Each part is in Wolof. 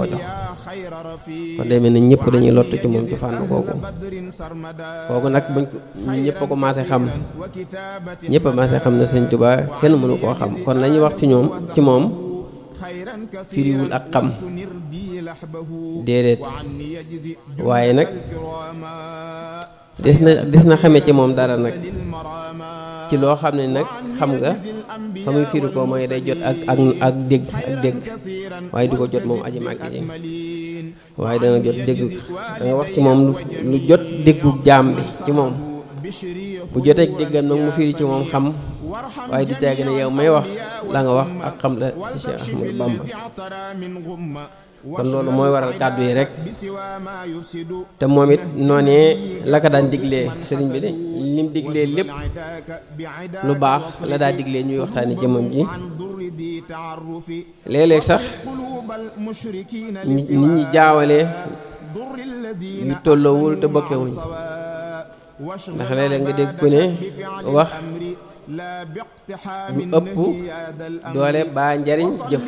koo jox kon day mel ne ñëpp dañuy lottu ci moom ci fànn googu kooku nag buñ ñëpp a ko maase xam ñëpp a maase xam ne Sëñ Tuubaa kenn mënu koo xam kon la ñuy wax ci moom firiwul ak xam déedéet waaye nag des na xame ci moom dara nag ci loo xam ne nag xam nga fa muy firi ko mooy day jot ak dégg waaye du ko jot moom aji màgg ji waaye dana jot dégg da nga wax ci moom lu jot déggu jaam bi ci moom bu jotee déggam nag mu firi ci moom xam waaye du teg ne yow may wax la nga wax ak xam la ci Cheikh Ahmadou Bamba kon loolu mooy waral kàddu yi rek te moom it noonee la ko daan diglee sëriñ bi de lim diglee lépp lu baax la daa diglee ñuy waxtaane jëmam ji léeg-léeg sax nit ñi jaawale yu tolloowul te bokkewuñ ndax léeg-léeg nga dégg ku ne wax lu ëpp doole baa njariñ jëf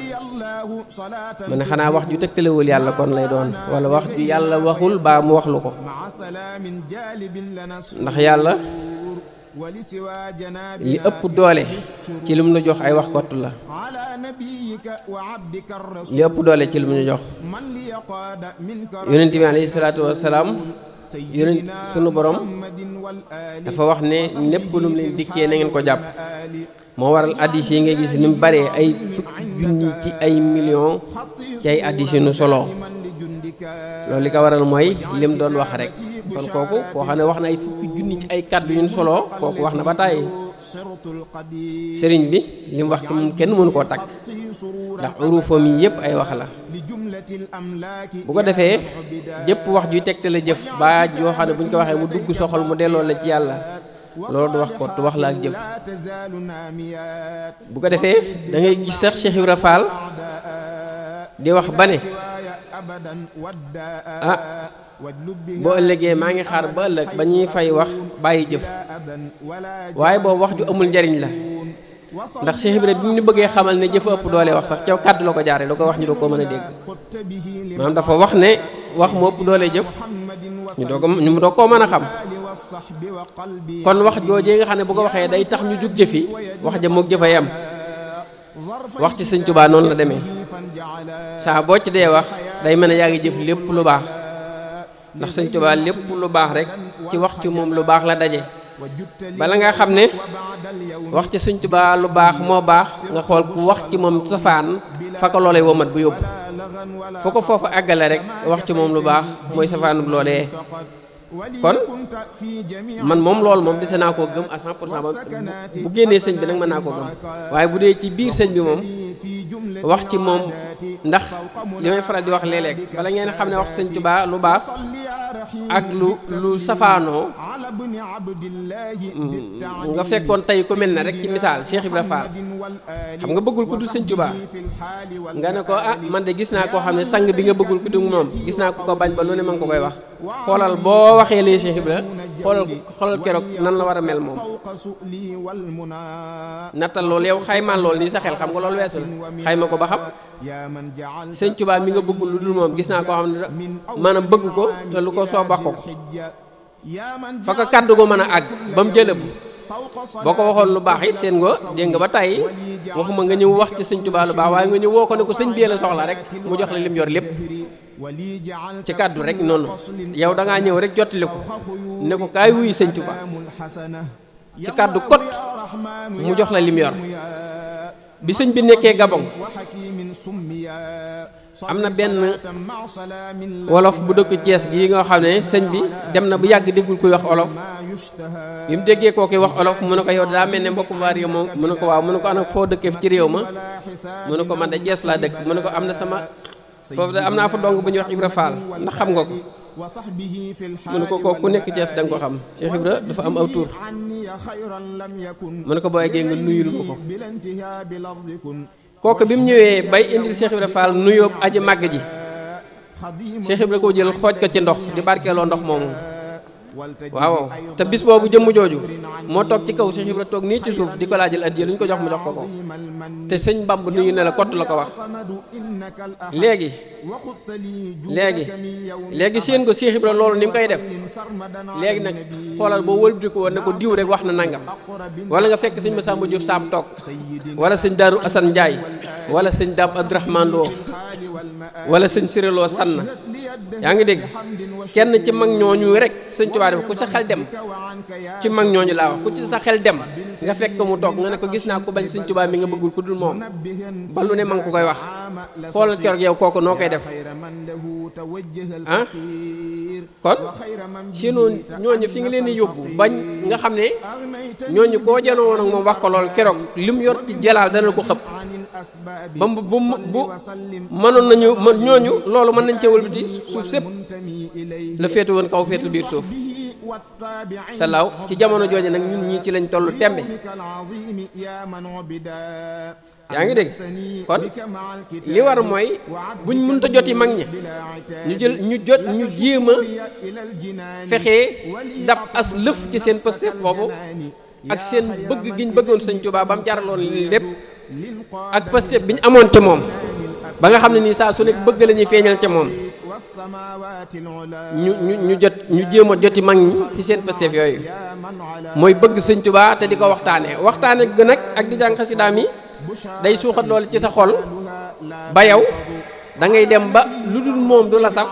ma ne xanaa wax ju tegtalewul yàlla kon lay doon wala wax ju yàlla waxul baa mu wax lu ko ndax yàlla li ëpp doole ci lim nu jox ay wax kott la li ëpp doole ci lim nu jox yonent bi alayhi salaatu wassalaam yonent sunu borom dafa wax ne lépp lu mu leen dikkee na ngeen ko jàpp moo waral addis yi nga gis ni mu baree ay fukki junni ci ay millions ci ay addis yu nu solo loolu li ko waral mooy lim doon wax rek kon kooku koo xam ne wax na ay fukki junni ci ay kàddu yu nu solo kooku wax na ba tàyyi sëriñ bi li mu wax ci moom kenn mënu koo takk ndax urufam yi yëpp ay wax la bu ko defee jëpp wax juy tegtale jëf ba yoo xam ne bu ñu ko waxee mu dugg soxol mu delloo la ci yàlla loolu du wax ko tu wax la ak jëf bu ko defee da ngay gis sax Cheikh Ibra Fall di wax ba ne ah boo ëllëgee maa ngi xaar ba ëllëg ba ñuy fay wax bàyyi jëf waaye boobu wax ju amul njariñ la ndax Cheikh Ibra bi ñu bëggee xamal ne jëf ëpp doole wax sax caw kàddu la ko jaare da ko wax ñu doo ko mën a dégg maanaam dafa wax ne wax mu ëpp doole jëf ñu doo koo mën a xam kon wax joojee nga xam ne bu ko waxee day tax ñu jug jëfi wax ja moog jëfa yam wax ci Sëñ Tuubaa noonu la demee saa boo ci dee wax day mën a yaa ngi jëf lépp lu baax ndax Sëñ Tuubaa lépp lu baax rek ci wax ci moom lu baax la daje bala nga xam ne wax ci Sëñ Tuubaa lu baax moo baax nga xool ku wax ci moom safaan fa ko loolee womat bu yóbbu foo ko foofu àggale rek wax ci moom lu baax mooy safaanub loolee kon man moom loolu moom dese naa koo gëm à 100% bu génnee sëñ bi nag mën naa koo gëm waaye bu dee ci biir sëñ bi moom wax ci moom ndax li may faral di wax léeg-léeg bala ngeen xam ne wax Sëñ Tuubaa lu baax ak lu safaanoo nga fekkoon tey ku mel ne rek ci misaal Cheikh Ibra Fall xam nga bëggul ku du Sëñ Tuubaa nga ne ko ah man de gis naa koo xam ne sang bi nga bëggul ku du moom gis naa ko ko bañ ba lu ne ma ngi ko koy wax xoolal boo waxee lee Cheikh Ibra xoolal keroog nan la war a mel moom nattal loolu yow xaymaan loolu nii sa xel xam nga loolu weesu la xayma ko ba xam Sëñ Tuubaa mi nga bëggul lu dul moom gis naa koo xam ne maanaam bëgg ko te lu ko soob wax ko fa ko kàddu go mën a àgg ba mu jëlëb boo ko waxoon lu baax it seen nga dégg nga ba tey waxuma nga ñëw wax ci Sëñ Tuubaa lu baax waaye nga ñëw woo ko ne ko sëñ bi la soxla rek mu jox la lim yor lépp ci kàddu rek noonu yow da ngaa ñëw rek jottali ko ne ko kaay wuyu Sëñ Tuubaa ci kàddu kot mu jox la lim yor bi sëñ bi nekkee Gabon am na benn wolof bu dëkk Thiès gi nga xam ne sëñ bi dem na bu yàgg déggul kuy wax olof bi mu déggee kooku wax olof mu ne ko yow daa mel ne mbokk waa réew moom mu ne ko waaw mu ne ko ana foo dëkkee ci réew ma mu ne ko man de Thiès laa dëkk mu ne ko am na sama foofu de am naa fa dong bu ñuy wax Ibra Fall ndax xam nga ko mu ne ko kooku ku nekk Thiès da nga ko xam Cheikh Ibra dafa am aw tur mu ne ko boo eggee nga nuyul ko kooku bi mu ñëwee bay indil Cheikh Ibra Fall nuyoo aji màgg ji Cheikh Ibra koo jël xooj ko ci ndox di barkeeloo ndox moomu waaw te bis boobu jëmm jooju moo toog ci kaw Cheikh Ibra toog nii ci suuf di ko laajal addiya lu ñu ko jox mu jox ko ko te sëñ Bamba nuyu ne la kott la ko wax léegi seen ko Cheikh Ibra loolu ni mu koy def léegi nag xoolal boo wëlbati ko woon ne ko diw rek wax na nangam wala nga fekk sëñ Massamba Diop Sam toog wala sëñ Daaru Assane Ndiaye wala sëñ Dame Abdourahmane Lo wala sëñ Siréloo Sann yaa ngi dégg kenn ci mag ñooñu rek sëñ Tuubaa def ku sa xel dem ci mag ñooñu laa wax ku ci sa xel dem nga fekk mu toog nga ne ko gis naa ko bañ sëñ Tuubaa mi nga bëggul ku dul moom ba lu ne ma ngi ko koy wax xoolal keroog yow kooku noo koy def ah kon sinon ñooñu fi nga leen di yóbbu bañ nga xam ne ñooñu koo janoo woon ak moom wax ko lool keroog lim yor ci jalaal dana ko xëpp ba bu mënoon nañu ñooñu loolu mën nañ cee wëlbati suuf sépp la féetu woon kaw féetu biir suuf salaaw ci jamono jooju nag ñun ñii ci lañ toll tembe yaa ngi dégg kon li war mooy buñ mënta joti mag ña ñu jéem a fexee dab as lëf ci seen pëste boobu ak seen bëgg giñ bëggoon sëñ Tuubaa ba mu jaraloon lépp ak pëste biñ amoon ca moom ba nga xam ne nii saa su nekk bëgg la ñuy feeñal ca moom ñu jéem a joti mag ñi ci seen pësteef yooyu mooy bëgg sëñ Tuubaa te di ko waxtaane gën ak di jàng xasidaam yi day suuxat loolu ci sa xol ba yow da ngay dem ba lu dul moom du la saf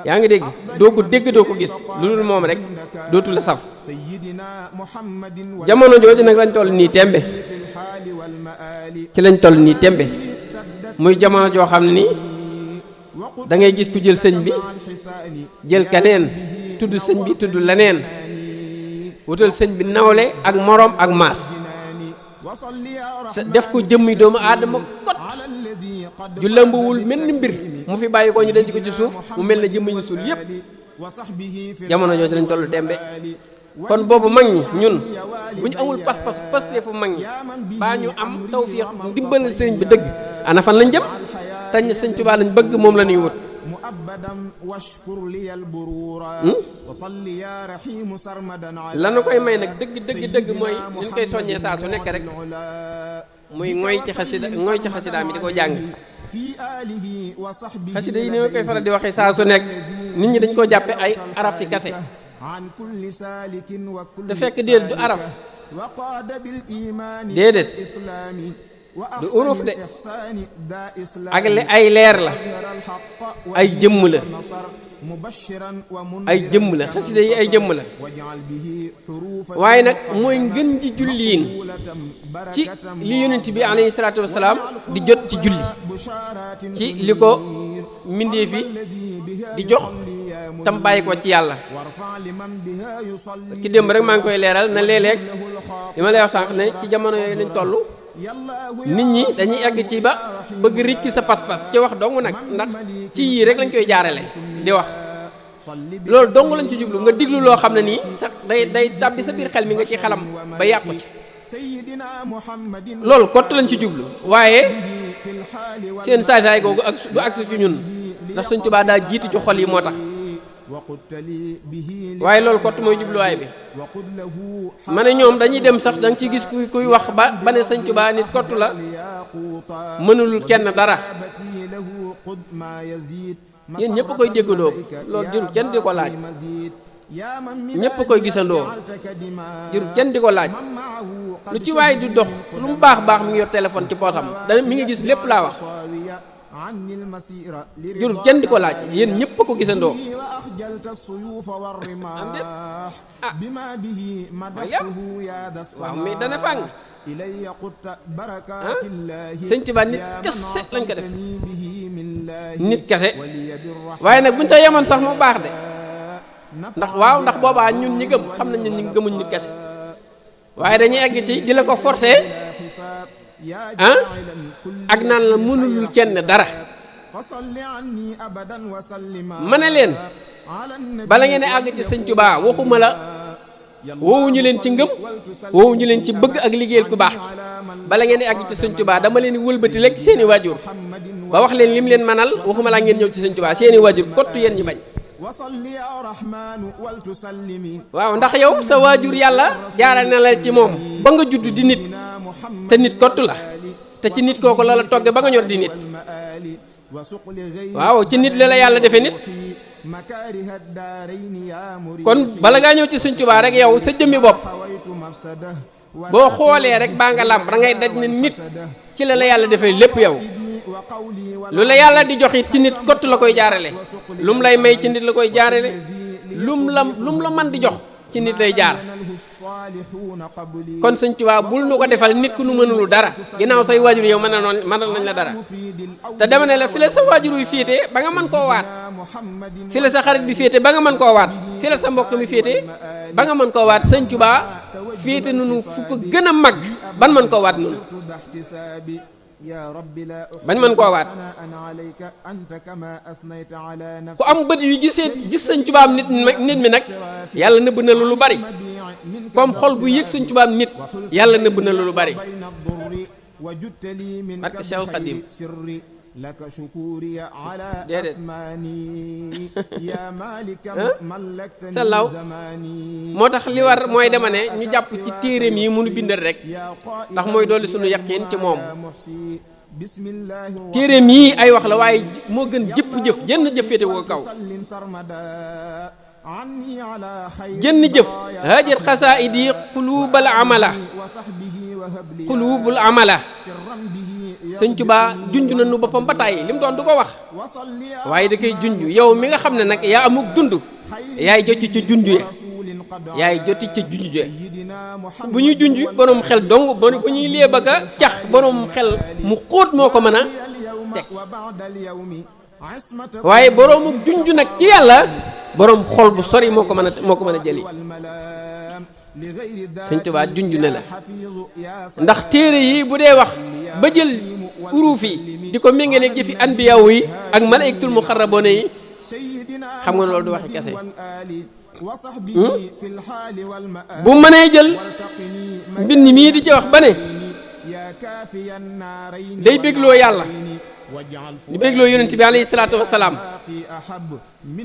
yaa ngi dégg doo ko dégg doo ko gis lu dul moom rek dootu la saf jamono jooju nag lañ toll nii tembe ci lañ toll nii tembe muy jamono joo xam ne nii da ngay gis ku jël sëñ bi jël keneen tudd sëñ bi tudd leneen wutal sëñ bi nawle ak moroom ak maas def ko jëmmi doomu aadama kot ju lëmbuwul mel ni mbir mu fi bàyyi ko ñu denc ko ci suuf mu mel ne jëmmi ñu suul yépp jamono jooju lañ tollu tembe kon boobu mag ñi ñun bu ñu amul pas fu mag ñi baa ñu am tawfiix ndimbalal sëriñ bi dëgg ana fan lañ jëm tañ sëñ Tuubaa lañ bëgg moom la ñuy wut lanu koy may nag dëgg mooy ñu koy soññee saa su nekk rek muy ngooy ci xasida mi di ko jàng xasida yi ni ma koy faral di waxee saa su nekk nit ñi dañ koo jàppe ay araf fi kase te fekk déedéet du araf déedéet du uruf de ak ay leer la ay jëmm la xasida yi ay jëmm la waaye nag mooy ngën ji julliin ci li yonent bi alayhi salaatu wasalaam di jot ci julli ci li ko mbindéef yi di jox tam bàyyi ko ci yàlla ki démb rek maa ngi koy leeral na léeg-léeg li ma lay wax sànq ne ci jamono yooyu lañ toll nit ñi dañuy egg ci ba bëgg rikki sa pas-pas ci wax dong nag ndax ci yii rek lañ koy jaarale di wax loolu dong lañ ci jublu nga diglu loo xam ne nii sax day tàbbi sa biir xel mi nga ci xalam ba yàqu ci loolu kott lañ ci jublu waaye seen saay-saay googu ak du agsi ci ñun ndax Sëñ Tuubaa daa jiitu ci xol yi moo tax waaye loolu kott mooy jubluwaay bi ma ne ñoom dañuy dem sax da nga ciy gis kuy wax ba ne Sëñ Tuubaa nit kott la mënul kenn dara yéen ñëpp koy déggandoo loolu jërul kenn di ko laaj ñëpp koy gisandoo jërul kenn di ko laaj lu ci waay du dox lu mu baax mi ngi yor téléphone ci poosam da mi ngi gis lépp laa wax jërul kenn di ko laaj yéen ñëpp ko gisandoo waaw mais dana fàng Sëñ Tuubaa nit kese lañ ko def nit kese waaye nag buñ ca yemoon sax mu baax de ndax boobaa ñun ñi gëm xam nañ ne ñi gëmuñ nit kese waaye dañuy egg ci di la ko forcer ak naan la mënulul kenn dara ma ne leen bala ngeen àgg ci Sëñ Tuubaa waxuma la woowuñu leen ci ngëm woowuñu leen ci bëgg ak liggéeyal ku baax bala ngeen àgg ci Sëñ Tuubaa dama leen wëlbati lekk seeni waajur ba wax leen lim leen manal waxuma laa ngeen ñëw ci Sëñ Tuubaa seeni waajur kottu yéen ñi bañ waaw ndax yow sa waajur yàlla jaarale na la ci moom ba nga judd di nit te nit kottu la te ci nit kooku la la togge ba nga ñor di nit waaw ci nit la yàlla defe nit kon bala ngaa ñëw ci Sëñ Tuubaa rek yow sa jëmmi bopp boo xoolee rek baa nga làmp da ngay daj ne nit ci la yàlla defee lépp yow lu la yàlla di jox it ci nit kott la koy jaarale lu mu lay may ci nit la koy jaarale lu mu la mën di jox ci nit lay jaar kon Sëñ Tuubaa bul nu ko defal nit ku nu mënulu dara ginnaaw say waajur yow mënal nañ la dara te dama ne la fi la sa waajur yu féete ba nga mën koo waat fi la sa xarit bi féete ba nga mën koo waat fi la sa mbokk mi féete ba nga mën koo waat Sëñ Tuubaa féete nunu fu ko gën a mag ban mën koo waat nunu bañ mën koo waat ku am bët yu gis Sëñ Tuubaa nit mi nag yàlla nëbb na lu bari comme xol bu yëg Sëñ Tuubaa nit yàlla nëbb na lu bari barke Seex Xaadim déedéet sallaw moo tax li war mooy dama ne ñu jàpp ci téereem yi munu bindal rek ndax mooy dolli sunu yaqiin ci moom téereem yi ay wax la waaye moo gën jëpp jëf jenn jëf féete woo kaw jenn jëf haajir xasaa'idi quluubal amala Sëñ Tuubaa junj na nu boppam ba tàyyi li mu doon du ko wax waaye da koy junj yow mi nga xam ne nag yaa amuk dund yaay joti ca junj ya yaay joti ca junj ya bu ñuy junj borom xel dong bu ñuy léeb ak a cax borom xel mu xóot moo ko mën a teg waaye boroomu junj nag ci yàlla borom xol bu sori moo ko mën a jëli Sëñ Tuubaa junj ne la ndax téere yi bu dee wax ba jël uruuf yi di ko méngale jëfi anbiyaaw yi ak malaa'ikatul muqarraboona yi xam nga loolu du waxi kese bu mënee jël mbind mii di ci wax ba ne day bégloo yàlla di bégloo yonent bi alayhi salaatu wasalaam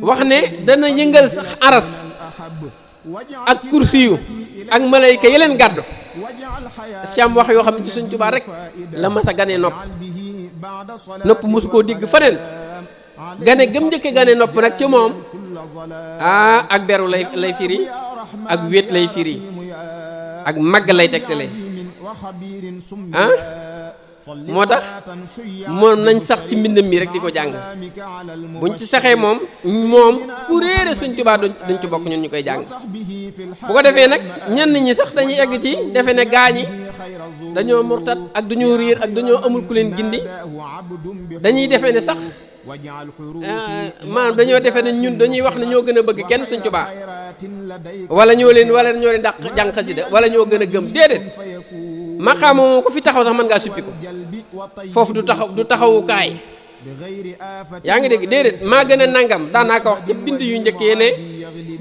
wax ne dana yëngal sax aras ak kursi yu ak malayka yeleen gàddu daf ci am wax yoo xam ne ci Sëñ Tuubaa rek la mas a ganee nopp mosu koo digg faneen gane gëm njëkke gane nopp nag ci moom ak beru lay firi ak wéet lay firi ak màgg lay tegtale moo tax moom nañ sax ci mbindam mi rek di ko jàng buñ ci saxee moom ku réere Sëñ Tuubaa duñ ci bokk ñun ñu koy jàng bu ko defee nag ñenn ñi sax dañuy egg ci defe ne gaañi dañoo murtat ak dañoo riir ak dañoo amul ku leen gindi dañuy defe ne sax maanaam dañoo defe ne ñun dañuy wax ne ñoo gën a bëgg kenn Sëñ Tuubaa wala ñoo leen dàq jàng xasida wala ñoo gën a gëm déedéet maqaama moom ku fi taxaw sax mën ngaa suppiku foofu du taxawukaay yaa ngi dégg déedéet maa gën a nangam daanaa ko wax ci bind yu njëkkee ne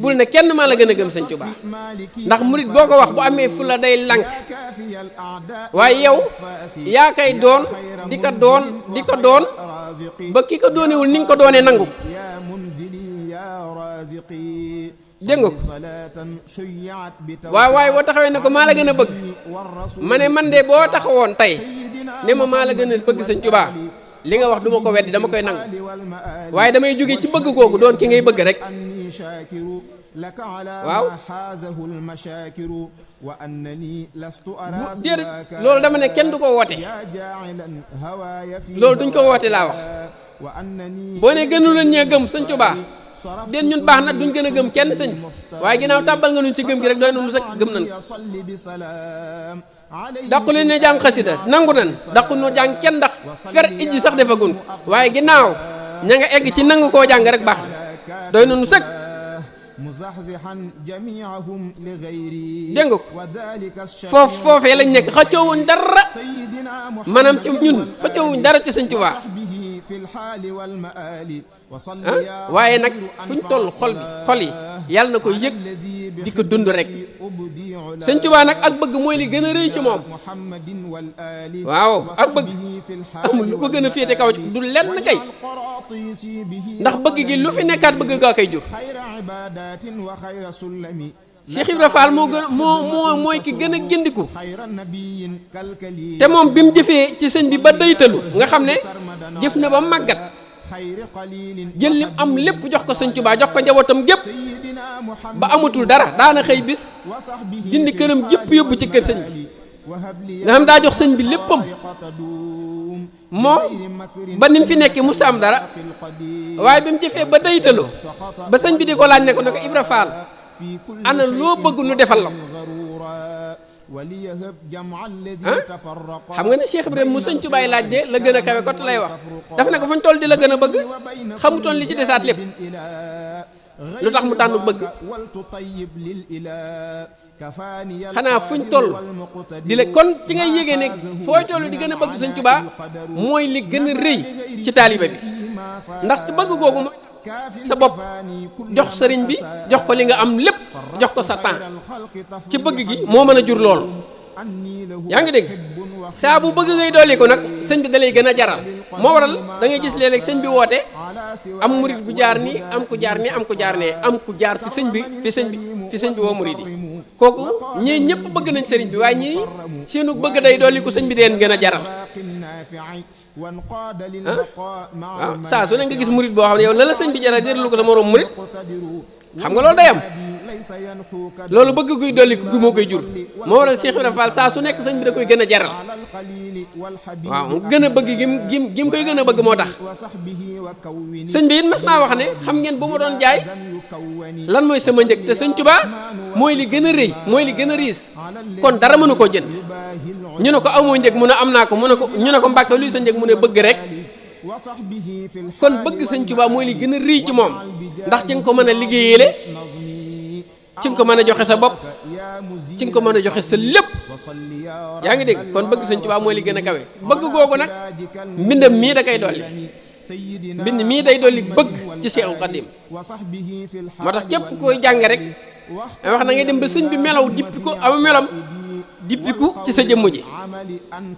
bul ne kenn maa la gën a gëm Sëñ Tuubaa ndax murit boo ko wax bu amee fu la day lank waaye yow yaa koy doon di ko doon ba ki ko doonewul ni nga ko doonee nangu dégg nga ko waaye boo taxawee ne ko maa la gën a bëgg ma ne man de boo taxawoon tey ne ma maa la gën a bëgg Sëñ Tuubaa li nga wax duma ko weddi dama koy nangu waaye damay jóge ci bëgg googu doon ki ngay bëgg rek waaw déedéet loolu dama ne kenn du ko woote loolu duñ ko woote laa wax boo ne gënu leen ñee gëm Sëñ Tuubaa den ñun baax na duñ gën a gëm kenn sëñ waaye ginnaaw tàbbal nga nuñ ci gëm gi rek doy na lu sax gëm nañ daqu leen ne jàng xasida nangu nan daqu nu jàng kenn ndax fer ijji sax defagun ko waaye ginnaaw ña nga egg ci nangu koo jàng rek baax na doy na nu sëg dégg nga ko foofee lañ nekk xëccoowuñ dara maanaam ci ñun xëccoowuñ dara ci Sëñ Tuubaa waaye nag fuñ toll xol yi yàlla na ko yëg di ko dund rek sëñ Tuubaa nag ak bëgg mooy li gën a rëy ci moom waaw ak bëgg amul lu ko gën a féete kaw du lenn kay ndax bëgg gi lu fi nekkaat bëgg gaa koy jur Cheikh Ibra Fall moo gën mooy ki gën a gindiku te moom bi mu jëfee ci sëñ bi ba daytalu nga xam ne jëf na ba màggat jël lim am lépp jox ko sëñ Tuubaa jox ko njabootam gépp ba amatul dara daana xëy bis dindi këram gépp yóbbu ci kër sëñ bi nga xam daa jox sëñ bi léppam moom ba ni mu fi nekkee musta am dara waaye bi mu jëfee ba daytaloo ba sëñ bi di ko laaj ne ko Ibra Fall ana loo bëgg nu defal la xam nga ne Cheikh Ibrahima mu sëñ Tuubaa laaj de la gën a kawe kot lay wax daf ne ko fuñ toll di la gën a bëgg xamutoon li ci desaat lépp lu tax mu tànn bëgg xanaa fuñ toll di la kon ci ngay yégée ne fooy toll di gën a bëgg sëñ Tuubaa mooy li gën a rëy ci taaliba bi ndax ci bëgg googu mooy sa bopp jox sëriñ bi jox ko li nga am lépp jox ko sa temps ci bëgg gi moo mën a jur loolu yaa ngi dégg saa bu bëgg ngay dolli ko nag sëñ bi da lay gën a jaral moo waral da ngay gis léeg-léeg sëñ bi woote am murit bu jaar nii am ku jaar nii am ku jaar nee am ku jaar fi sëñ bi woo murit yi kooku ñii ñëpp bëgg nañ sëriñ bi waaye ñii seenu bëgg day dolli ko sëñ bi deen gën a jaral waaw saa su ne nga gis murit boo xam ne yow la la sëñ bi jaral jëralu ko sa moroom murit xam nga loolu day am loolu bëgg kuy dolli ko gu moo koy jur moo waral Cheikh Ibrahima Fall saa su nekk sëñ bi da koy gën a jaral waaw gën a bëgg gim koy gën a bëgg moo tax sëñ bi it mas naa wax ne xam ngeen bu ma doon jaay lan mooy sama njëg te sëñ Tuubaa mooy li gën a rëy mooy li gën a riis kon dara mënu koo jënd ñu ne ko amoo njëg mu ne am naa ko mu ne ko ñu ne ko Mbàkke luy sa njëg mu ne bëgg rek kon bëgg sëñ Tuubaa mooy li gën a rëy ci moom ndax ci nga ko mën a liggéeyale ci nga ko mën a joxe sa bopp ci nga ko mën a joxe sa lépp yaa ngi dégg kon bëgg sëñ Tuubaa mooy li gën a kawe bëgg googu nag mbindam mii da koy dolli mbind mii day dolli bëgg ci Seexul Xadiim moo tax képp koy jàng rek wax na ngay dem ba sëñ bi melaw dippi ko aw melam dippiku ci sa jëmm ji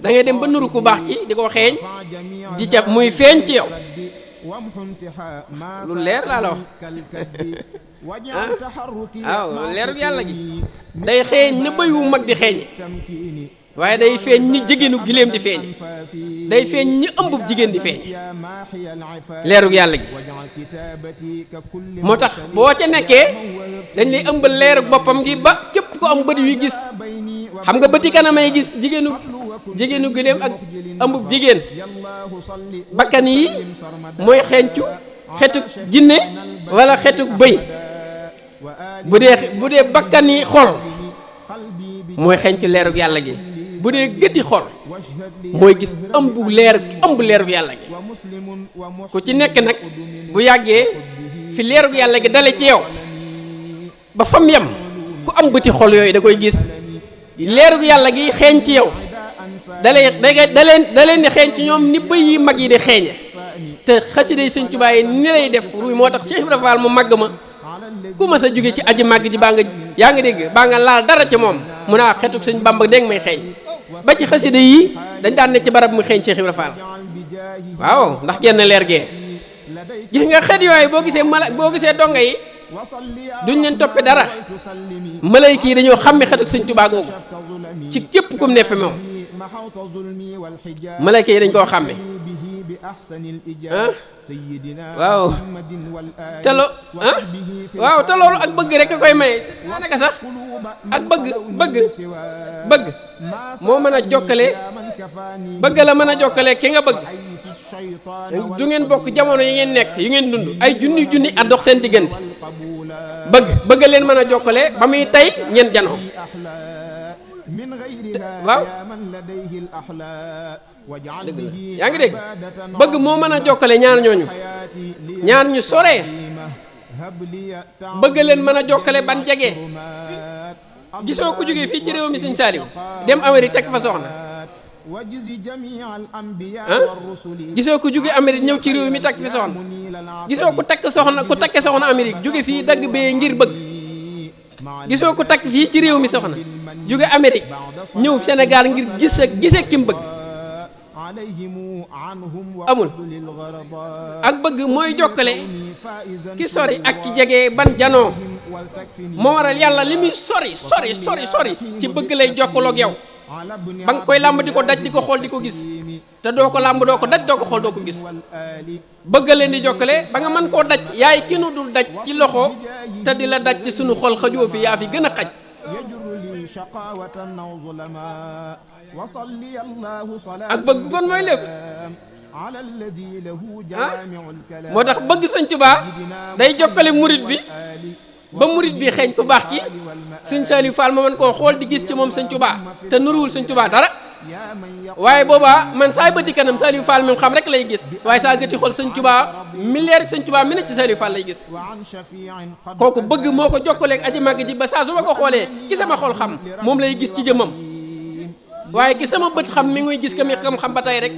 da ngay dem ba nuru ku baax ci di ko xeeñ di ca muy feeñ ci yow lu leer laa la wax waaw leeru yàlla gi day xeeñ na bëy wu mag di xeeñe waaye day feeñ ni jigéenu giléem di feeñ day feeñ ni ëmbub jigéen di feeñ leerug yàlla gi moo tax boo ca nekkee dañ lay ëmbal leerug boppam gi ba képp ko am bët yu gis xam nga bëti kanamay gis jigéenu giléem ak ëmbub jigéen bakkan yi mooy xeeñcu xetuk jinne wala xetuk bëy bu dee bakkan yi xol mooy xeeñcu leerug yàlla gi bu dee gëti xol mooy gis ëmb leerug yàlla gi ku ci nekk nag bu yàggee fi leerug yàlla gi dale ci yow ba fam yem ku am bëti xol yooyu da koy gis leerug yàlla gi xeeñ ci yow da leen di xeeñ ci ñoom ni bëy yi mag yi di xeeñe te xasida yi Sëñ Tuubaa yi ni lay def ruuy moo tax Cheikh Ibrahima Fall mu màgg ma ku ma sa jóge ci aji màgg ji baa nga yaa ngi dégg baa nga laal dara ci moom mun a xetuk Sëñ Bamba dégg may xeeñ ba ci xasida yi dañ daan ne ci barab mu xeeñ Cheikh Ibrahima Fall waaw ndax genn leer gee gis nga xet yooyu boo gisee donga yi duñ leen toppe dara malayka yi dañoo xàmme xetuk Sëñ Tuubaa googu ci képp kum ne fi moom malayka yi dañ koo xàmme waaw te loolu ak bëgg rek a koy maye daanaka sax ak bëgg moo mën a jokkale bëgg la mën a jokkale ki nga bëgg du ngeen bokk jamono yi ngeen nekk yi ngeen dund ay junni at dox seen diggante bëgg leen mën a jokkale ba muy tey ngeen janoo waaw yaa ngi dégg bëgg moo mën a jokkale ñaar ñu soree bëgg leen mën a jokkale ban jege gisoo ku jógee fii ci réew mi Sëñ Saaliw dem Amérique teg fa soxna gisoo ku jóge Amérique ñëw ci réew mi teg fi soxna gisoo ku takk soxna Amérique jóge fii dagg bee ngir bëgg gisoo ko takk fii ci réew mi soxna jóge Amérique ñëw Sénégal ngir gisee ki mu bëgg amul. ak bëgg mooy jokkale ki sori ak ki jege ban janoo moo waral yàlla li muy sori ci bëgg lay jokkaloog yow ba nga koy làmb di ko daj di ko xool di ko gis te doo ko làmb doo ko daj doo ko xool doo ko gis bëgg leen di jokkale ba nga mën koo daj yaay ki nu dul daj ci loxo te di la daj ci sunu xol xajoo fi yaa fi gën a xaj. ak bëgg kon mooy lépp moo tax bëgg Sëñ Tuubaa day jokkale murit bi ba murit bi xeeñ ku baax ki Sëñ Saliou Fall ma mën koo xool di gis ci moom Sëñ Tuubaa te nuruwul Sëñ Tuubaa dara waaye boobaa man saa bëti kanam Saliou Fall mi xam rek lay gis waaye saa gëti xool Sëñ Tuubaa mi leer Sëñ Tuubaa mi ne ci Saliou Fall lay gis kooku bëgg moo ko jokkaleeg aji màgg ji ba saa su ma ko xoolee ki sama xol xam moom lay gis ci jëmmam waaye ki sama bët xam mi nguy gis ka mi xam ba tey rek.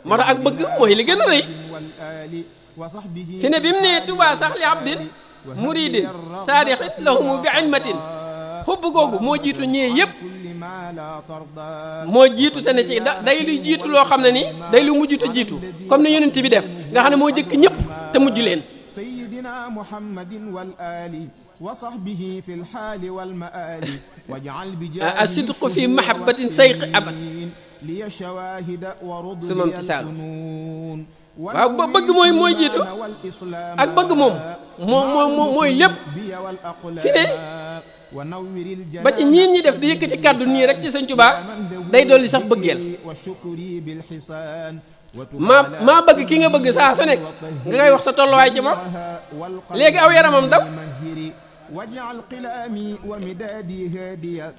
moo tax ak bëgg mooy li gën a rëy fi ne bi mu nee Tuubaa sax li abdin muridin saadixit lahumu bi ilmatin xubb googu moo jiitu ñee yëpp moo jiitu te ne ci day luy jiitu loo xam ne ni day lu mujj te jiitu comme ni yonent bi def nga xam ne moo jëkk ñëpp te mujj leen. sayyidina muhammadin wal ali wa sahbihi fil hali wal maali waj'al bi as-sidqu fi mahabbatin sayq abad su moom ci saal waaw bëgg mooy jiitu ak bëgg mooy lépp fi ne ba ci ñiin ñi def di yëkkati kàddu nii rek ci Sëñ Tuubaa day dolli sax bëggeel maa bëgg ki nga bëgg saa su nekk nga koy wax sa tolluwaay ci moom léegi aw yaramam daw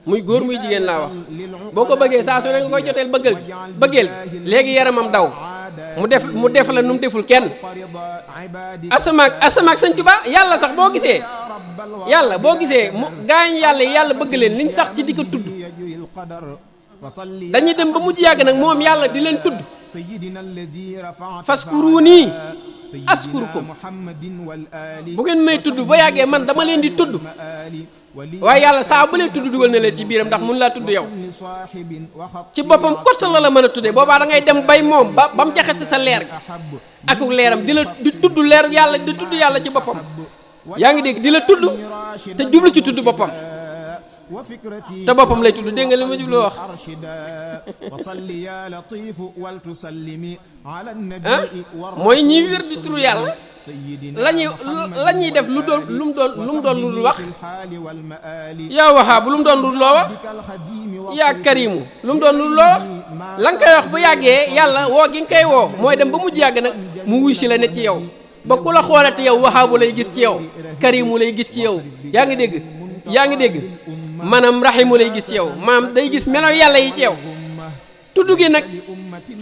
muy góor muy jigéen laa wax boo ko bëggee saa su ne nga koy joteel bëggeel léegi yaramam daw mu def la nu mu deful kenn asamaak Sëñ Tuubaa yàlla sax boo gisee mu gaañ yàlla bëgg leen liñ sax ci di ko tudd dañuy dem ba mujj yàgg nag moom yàlla di leen tudd faskuruuni askurukum bu ngeen may tudd ba yàggee man dama leen di tudd waaye yàlla saa bu leen tudd dugal na leen ci biiram ndax mun laa tudd yow ci boppam kosta la mën a tuddee boobaa da ngay dem bay moom ba mu jaxase sa leer akuk leeram di tudd leer yàlla di tudd yàlla ci boppam yaa ngi dégg di la tudd te jublu ci tudd boppam te boppam lay tudd dégg nga li ma jublu wax mooy ñi wér di turu yàlla la ñuy def lu mu doon lu dul wax yaa Wahaabu lu mu doon lu dul loo wax yaa Karimu lu mu doon lu dul loo wax la nga koy wax bu yàggee yàlla woo gi nga koy woo mooy dem ba mujj yàgg nag mu wuy si la ne ci yow ba ku la xoolati yow Wahaabu lay gis ci yow Karimu lay gis ci yow yaa ngi dégg maanaam raximu lay gis ci yow maanaam day gis melaw yàlla yi ci yow tudd gi nag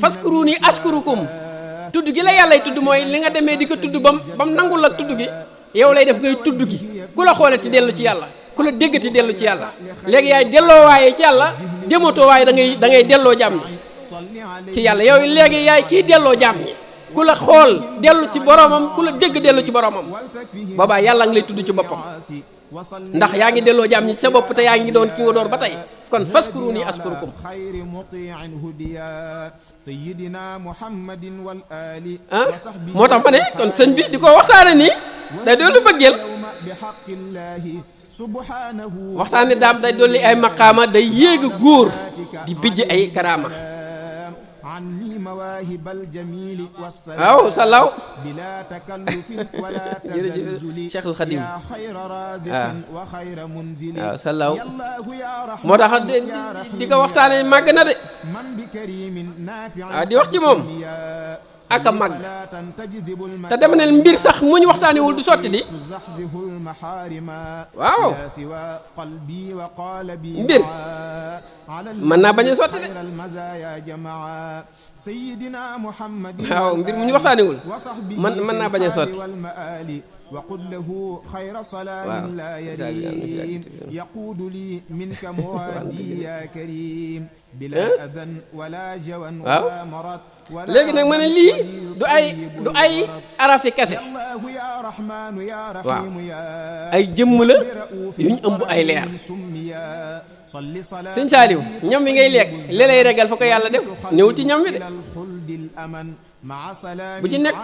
faskuruuni askurukum tudd gi la yàllay tudd mooy li nga demee di ko tudd bam nangul la tudd gi yow lay def ngay tudd gi ku la xoolati dellu ci yàlla ku la déggati dellu ci yàlla léegi yaay delloo waaye ci yàlla dematoo waaye da ngay delloo jaam ñi ci yàlla yow léegi yaay kiy delloo jaam ñi ku la xool dellu ci boromam ku la dégg dellu ci boromam boobaa yàlla ngi lay tudd ci boppam ndax yaa ngi delloo jaam ñi sa bopp te yaa ngi doon ki nga door ba tey kon faskuruni askurukum moo tax ma ne kon sëñ bi di ko waxtaane nii day doolu bëggeel waxtaane daam day dolli ay maqaama day yéeg góor di bijj ay karaama waaw sallaaw jërëjëf Cheikhul Khadim waaw sallaaw moo tax di ko waxtaane màgg na de waaw di wax ci moom ak a màgg te dama ne mbir sax mu ñu waxtaanewul du sotti di waaw mbir mën naa bañ a sotti de waaw mbir mu ñu waxtaanewul mën naa bañ a sotti وقل له خير سلام لا يريم يقود لي منك مرادي يا كريم بلا أذى ولا جوى ولا مرض léegi nag ma ne lii du ay arafi kese waaw ay jëmm la yuñ ëmb ay leer. sëñ Saaliw ñam wi ngay lekk li lay regal fa ko yàlla def ñëwul ci ñam wi de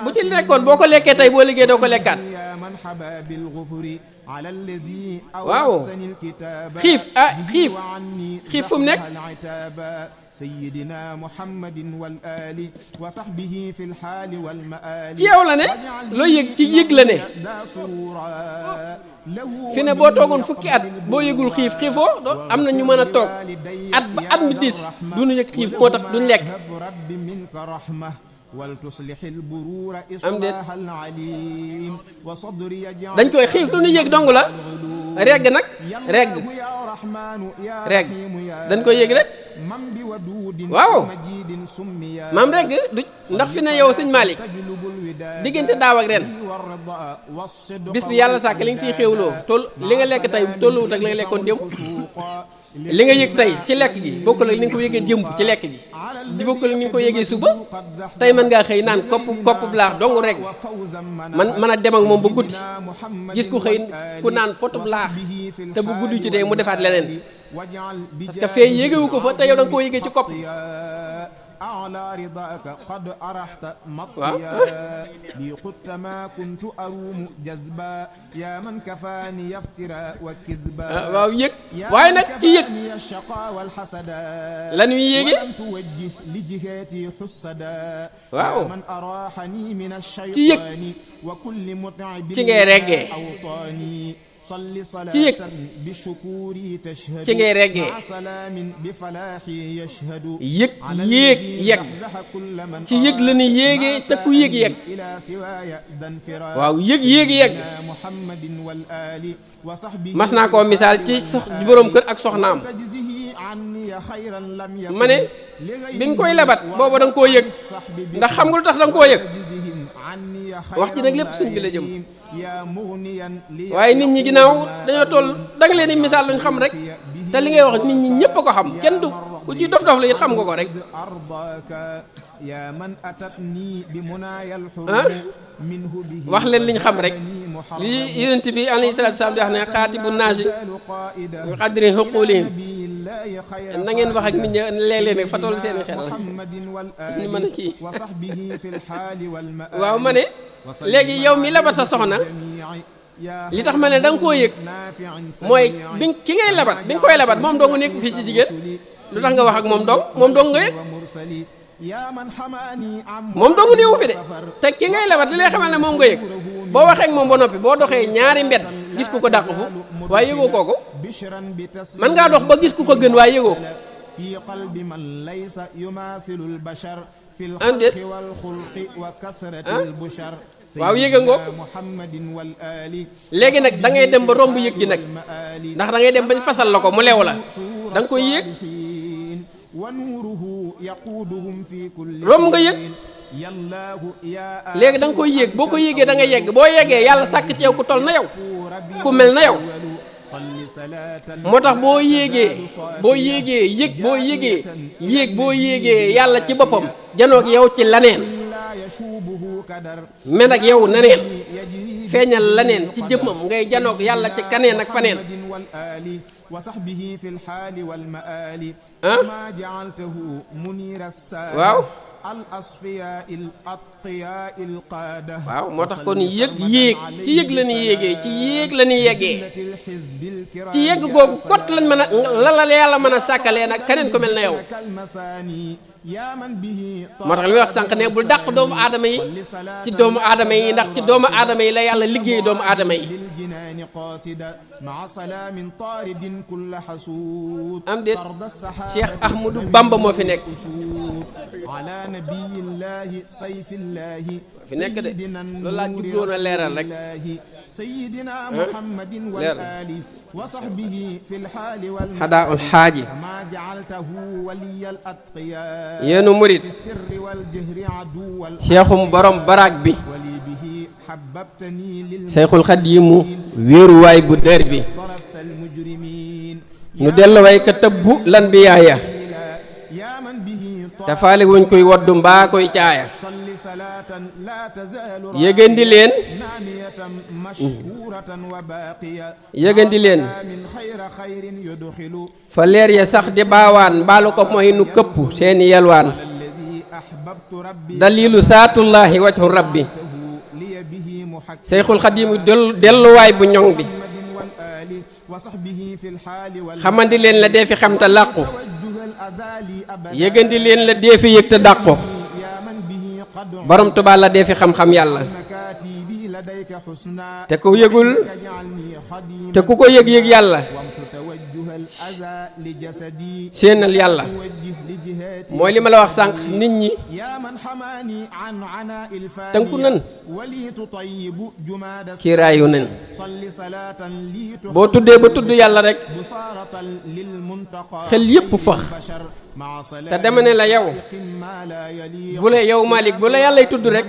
bu ci nekkoon boo ko lekkee tey boo liggéey doo ko lekkaat. waaw xiif fu mu nekk. ci yow la ne loo yëg ci yëg la ne fi ne boo toogoon fukki at boo yëgul xiifoo am na ñu mën a toog at ba at mi diit duñu yëg xiif moo tax duñ lekk. am déet dañ koy xiif du ñu yëg dong la regg nag regg dañ koy yëg rek waaw maam regg du ndax fi ne yow sëñ Malick diggante daaw ak ren bis bi yàlla sàkk li nga fiy xéwloo li nga lekk tey tolluwut ak li nga lekkoon démb. li nga yëg tey ci lekk gi bokkul ak li nga ko yëgee jëmb ci lekk gi di bokkul ak ni nga ko yëgee suba tey mën ngaa xëy naan kopp laax dong rek man mën a dem ak moom ba guddi gis ku xëy ku naan potub laax te bu guddi ci tey mu defaat leneen parce que fee yëgewu ko fa te yow da nga koo yëgee ci kopp. waaw yëg waaye nag ci yëg lan ñuy yéege waaw ci yëg ci ngay reggee ci yëg ci ngay reggee yëg ci yëg la ni yéegee te ku yëg waaw yëg mas naa koo misaal ci boroom kër ak soxnaam ma ne bi nga koy lebat booba da nga koo yëg ndax xam nga lu tax da nga koo yëg wax ji nag lépp suñ bi la jëm waaye nit ñi ginnaaw dañoo toll da nga leen di misaal luñ xam rek te li ngay wax nit ñi ñëpp a ko xam kenn du ku ci dof la it xam nga ko rek wax leen liñ xam rek li yonent bi alayhi salaatu salaam di wax ne xaatibu naasi bi qadri xuqulihim na ngeen wax ak nit ñi léeg-léeg nag fa toll seen i xel ñu mën a kii waaw ma ne léegi yow mi labat sa soxna li tax ma ne da nga koo yëg mooy ki ngay labat bi nga koy labat moom dong nekk fii ci jigéen lu tax nga wax ak moom dong nga yëg moom dong néewu fi de te ki ngay labat li lay xamal ne moom nga yëg boo waxee ak moom ba noppi boo doxee ñaari mbedd gis ku ko dàq fu waaye yëgoo kooku man ngaa dox ba gis ku ko gën waaye yëgoo am déet waaw yëga ngoog léegi nag da ngay dem ba romb yëg gi nag ndax da ngay dem bañ fasal la ko mu lew la da nga koy yëg romb nga yëg léegi da nga koy yëg boo ko yëgee da nga yegg boo yeggee yàlla sàkk ci yow ku toll na yow ku mel na yow moo tax boo yéegee yàlla ci boppam janoog yow ci laneen men ak yow naneen feeñal laneen ci jëmmam ngay janoog yàlla ci kaneen ak faneen waaw waaw moo tax kon yéeg ci yéeg la ñuy yéegee ci yéeg la ñuy yeggee ci yegg googu kot lañ mën a la yàlla mën a sàkkalee nag keneen ko mel na yow moo tax li wax sànq ne bul dàq doomu aadama yi ci doomu aadama yi ndax ci doomu aadama yi la yàlla liggéey doomu aadama yi am déet Cheikh Ahmadou Bamba moo fi nekk fi nekk de loolu laa jubloon a leeral rek leer xadaa ul xaaji yéenu murit cheikhum borom baraag bi cheikhul xadiimu wéeruwaay bu dër bi ñu delluwaay ka tëbbu lan bi yaaya te faale wuñ koy woddu mbaa koy caaya yëgandi leen yëgandi leen fa leer ya sax di baawaan mbaalu ko mooy nu këpp seeni yelwaan dalilu saatullahi wajhu rabbi Seyxul Xadiim delluwaay bu ñoŋ bi xamandi leen la dee fi xam te làqu yëgandi leen la dee fi yëg te dàqu borom Tuubaa la dee fi xam-xam yàlla te ku yëgul te ku ko yëg-yëg yàlla séenal yàlla mooy li ma la wax sànq nit ñi tënku nan kiiraayu nan boo tuddee ba tudd yàlla rek xel yépp fax te dama ne la yow bu la yow Malick bu la yàllay tudd rek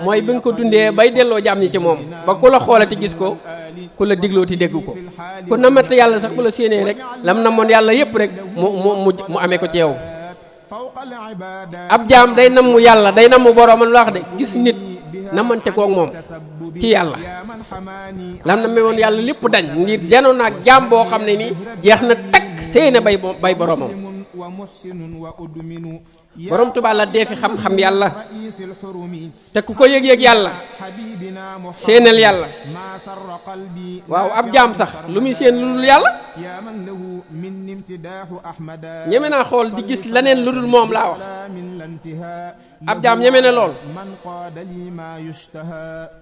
mooy bi nga ko dundee bay delloo jaam ñi ci moom ba ku la xoolati gis ko ku la diglooti dégg ko ku namata yàlla sax bu la séenee rek lam namoon yàlla yépp rek mu amee ko ci yow ab jaam day namm yàlla day namm boroomam la wax de gis nit namante koog moom ci yàlla lam na mewoon yàlla lépp dañ ngir janoon ak jaam boo xam ne ni jeex na takk séene bay boroomam borom Tuubaa la dee fi xam-xam yàlla te ku ko yëg-yëg yàlla séenal yàlla waaw ab jaam sax lu muy séen lu dul yàlla ñeme naa xool di gis leneen lu dul moom laa wax ab jaam ñeme na lool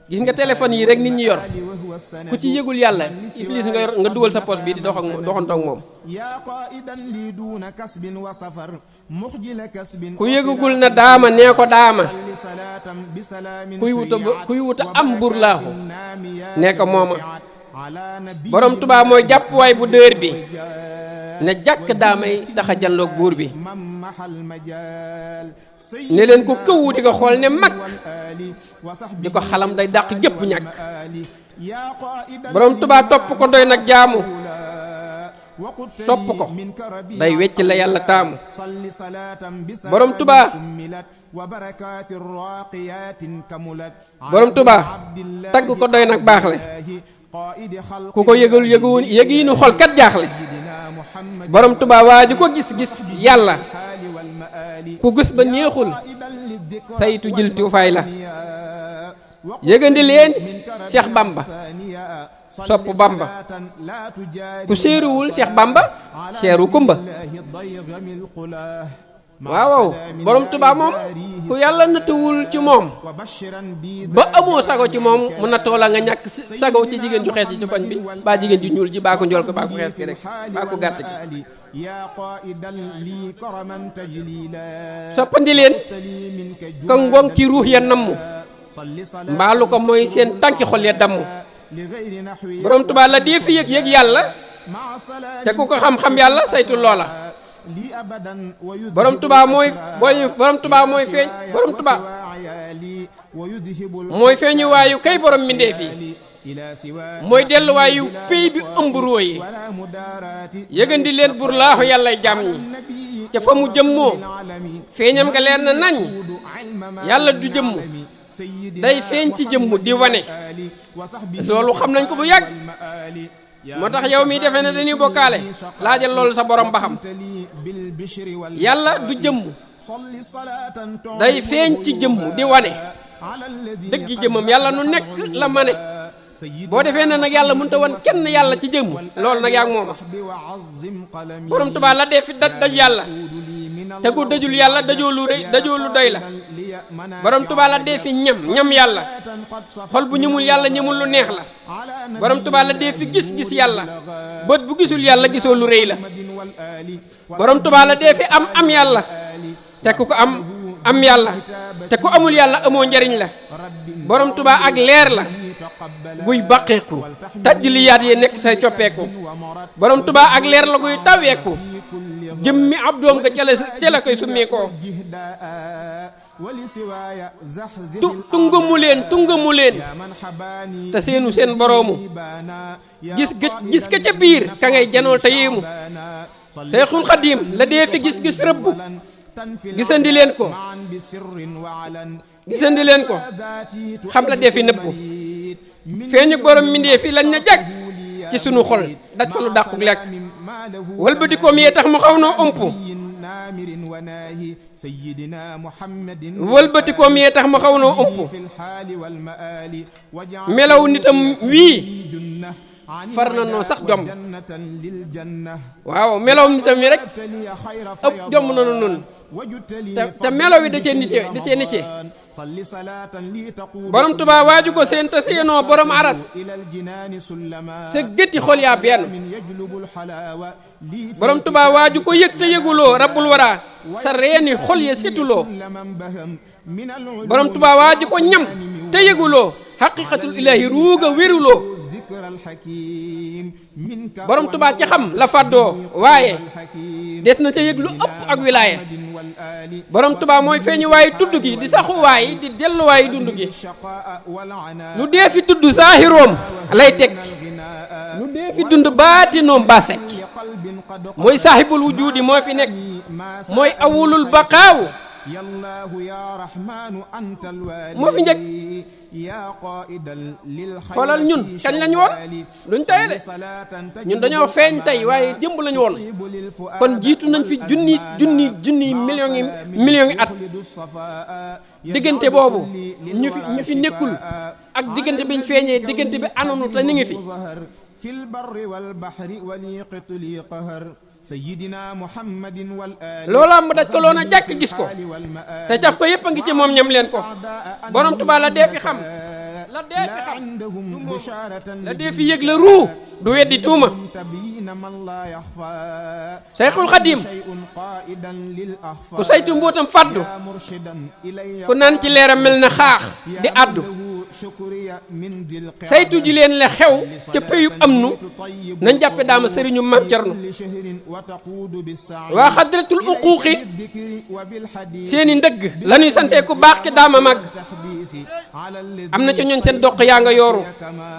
gis nga téléphone yi rek nit ñi yor ku ci yëgul yàlla iblis nga yor nga dugal sa poche bi di doxantoog moom ku yëgugul na daama nee ko daama kuy wuta am bur laaxu nee ko mooma borom Tuubaa mooy jàppuwaay bu dër bi ne jàkk daamay taxa janloog buur bi ne leen ko këwu di ko xool ne mag di ko xalam day dàq gépp ñàkk borom Tuubaa topp ko doy nag jaamu sopp ko day wecc la yàlla taamu borom Tuubaa borom Tuubaa tagg ko doy nag baaxle ku ko yëgul yëgiinu xol kat jaaxle borom Tuubaa waa ji ko gis yàlla ku gis ba neexul saytu jël tuufaay la yëgandi leen Cheikh Bamba sopp Bamba ku séeruwul Cheikh Bamba seeru kumba waaw borom Tuubaa moom ku yàlla nattuwul ci moom ba amoo sago ci moom mu nattoo la nga ñàkk sago ci jigéen ju xees ji ci koñ bi baa jigéen ju ñuul ji baa ko njool ko baa ko xees ki rek baa ko gàtt gi soppandi leen ka ngoŋ ci ruux ya namm mbaalu ko mooy seen tànki xol ya damm borom Tuubaa la dee fi yëg yàlla te ku ko xam-xam yàlla saytu loola borom Tuubaa mooy feeñ borom Tuubaa mooy feeñu waayu kay borom mbindéef yi mooy delluwaayu pey bi ëmb róo yi yëgandi leen bur laaxu yàllay jàmm ñi te fa mu jëmmoo feeñam nga leen na nañ yàlla du jëmm day feeñ ci jëmm di wane loolu xam nañ ko bu yàgg moo tax yow mi defe ne dañuy bokkaale laajal loolu sa borom ba xam yàlla du jëmm day feeñ ci jëmm di wane dëggi jëmmam yàlla nu nekk la mane boo defee ne nag yàlla mënut a wan kenn yàlla ci jëmm loolu nag yaa ngi mooma borom Tuubaa la dee fi daj yàlla te ku dajul yàlla dajoo lu rëy dajoo lu doy la borom Tuubaa la dee fi ñam yàlla xol bu ñëmul yàlla ñëmul lu neex la borom Tuubaa la dee fi gis yàlla bët bu gisul yàlla gisoo lu rëy la borom Tuubaa la dee fi am yàlla te ku ko am yàlla te ku amul yàlla amoo njariñ la borom Tuubaa ak leer la guy baqeeku tajliyaat yi nekk say coppeeku borom Tuubaa ak leer la guy taweeku jëmmi ab doom nga ca la koy summeekoo tungamu leen te seenu seen boroomu gis ka ca biir ka ngay janool te yéemu Seexul Xadiim la dee fi gis rëbb gisandi leen ko gisandi leen ko xam la defi nëbbu feeñu borom mindee fi lañ na jag ci sunu xol daj fa lu dàquk lekk walbati koom yee tax mu xaw noo ëmp walbati koom yee tax mu xaw noo ëmp melaw nitam wii far na noo sax jomm waaw melaw nitam yi rek ëpp jomm na nun te melaw yi da cee nice borom Tuubaa waaju ko seen te seenoo borom aras sa gétti xol yaa benn borom Tuubaa waaju ko yëg te yëguloo rabbul waraa sa reeni xol ya setuloo borom Tuubaa waaju ko ñam te yëguloo xaqiqatul ilaahi ruuga wéruloo borom Tuubaa ci xam la fàddoo waaye des na ca yëg lu ëpp ak wilaaya borom Tuubaa mooy feeñu waaye tudd gi di saxu waaye di delluwaayu dund gi lu dee fi tudd zaahiroom lay teg lu dee fi dund baatinoom ba sekk mooy saahibul wujuudi moo fi nekk mooy awulul baqaaw moo fi njëkk xoolal ñun kañ lañu woon duñ tey de ñun dañoo feeñ tey waaye démb lañu woon kon jiitu nañ fi junni millions yi at diggante boobu ñu fi nekkul ak diggante biñ feeñee diggante bi anonu te ñu ngi fi loola mu daj ko loon a jàkk gis ko te jaf ko yépp a ngi ci moom ñam leen ko borom Tuubaa la dee fi xam la dee fi xam du moom la dee fi yëg la ruu du weddi tuuma Sayxul Xadiim ku saytu mbootam fàddu ku naan ci leeram mel na xaax di àddu saytu ji leen la xew ca péyub am nu nañ jàppe daama sëriñu Maam Cerno waa xadratul uquuqi seeni ndëgg la ñuy sante ku baax ki daama màgg am na ca ñooñ seen doq yaa nga yooru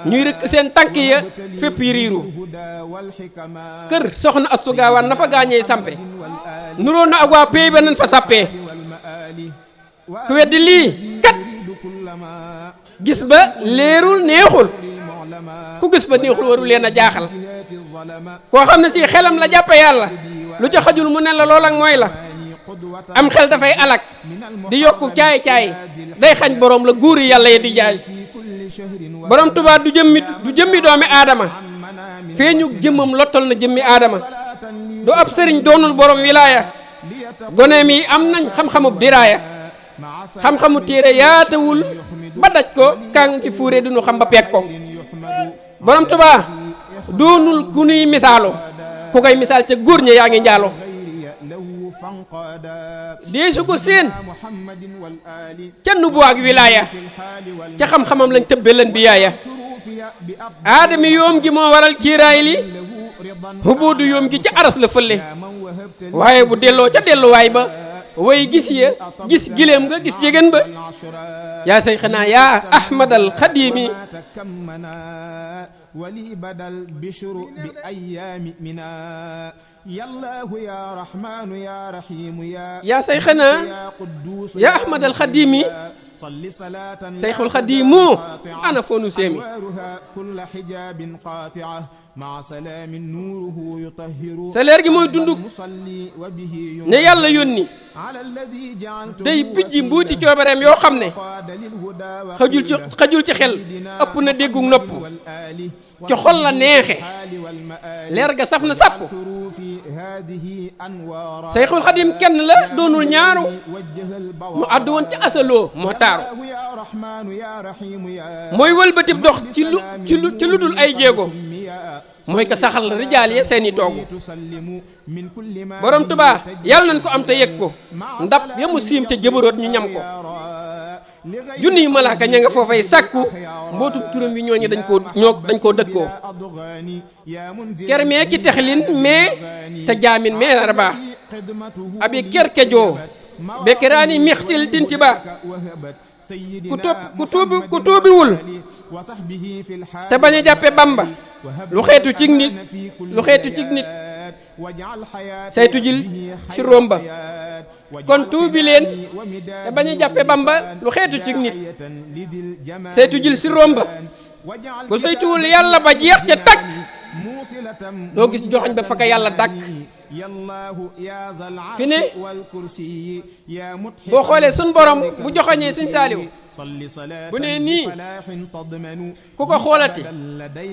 ñuy rëkk seen tànk ya fépp yi riiru kër soxna Astu Gaawaan na fa gaañee sampe nuroon na ak waa péy ba nañ fa sàppee ku weddi lii kat gis ba leerul neexul ku gis ba neexul waru leen a jaaxal koo xam ne si xelam la jàppe yàlla lu ca xajul mu ne la lool ak mooy la am xel dafay alak di yokku caay-caay day xañ borom la guuri yàlla yi di jaay borom Tuubaa du jëmmi doomi aadama feeñu jëmmam lottal na jëmmi aadama du ab sëriñ doonul borom wilaaya gone mi am nañ xam-xamub diraaya xam-xamu téere yaatawul ba daj ko kàng ki fuure duñu xam ba peeg ko borom Tuubaa doonul ku nuy misaalu ku koy misaal ca góor ña yaa ngi njaalo deesu ko seen ca nubu ak wilaaya ca xam-xamam lañ tëbbe lan bi yaaya aadami yoom gi moo waral kiiraay li hubuudu yoom gi ca aras la fëlle waaye bu delloo ca delluwaay ba way gis ya gis gileem nga gis jigéen ba yaa say xanaa yaa ahmadal xadimi wali badal bishru bi ayami mina yallahu ya rahmanu ya rahimu yaa say xanaa yaa ahmadal xadimi sayxul xadimu ana fonu seemi sa leer gi mooy dundug ne yàlla yónni day bijji mbuuti coobareem yoo xam ne xajul ci xel ëpp na déggu nopp ci xol la neexe leer ga saf na sàpp sayxul xadim kenn la doonul ñaaru mu àddu woon ci asaloo moo taaru mooy wëlbatib dox ci lu dul ay jéego mooy ko saxal rijaal ya seeni toogu borom Tuubaa yàlla nañ ko am te yëg ko ndab ya mu siim ca jëbaroot ñu ñam ko junniy malaaka ña nga foofay sàkku mbootum turam yi ñooñu dañ koo dëkkoo ker mee ki texlin mee te jaamin mee nar baax abi ker kejoo bekeraani mixtil tinti ba ku tuubiwul te bañ a jàppe Bamba lu xeetu cig nit saytu jil ci romba kon tuubi leen te bañ a jàppe Bamba lu xeetu ci nit saytu jil ci romba ku saytuwul yàlla ba jeex ca tag doo gis joxoñ ba fa ka yàlla dàkk fi ne boo xoolee sun borom bu joxoñee Sëñ Saaliw bu nee nii ku ko xoolati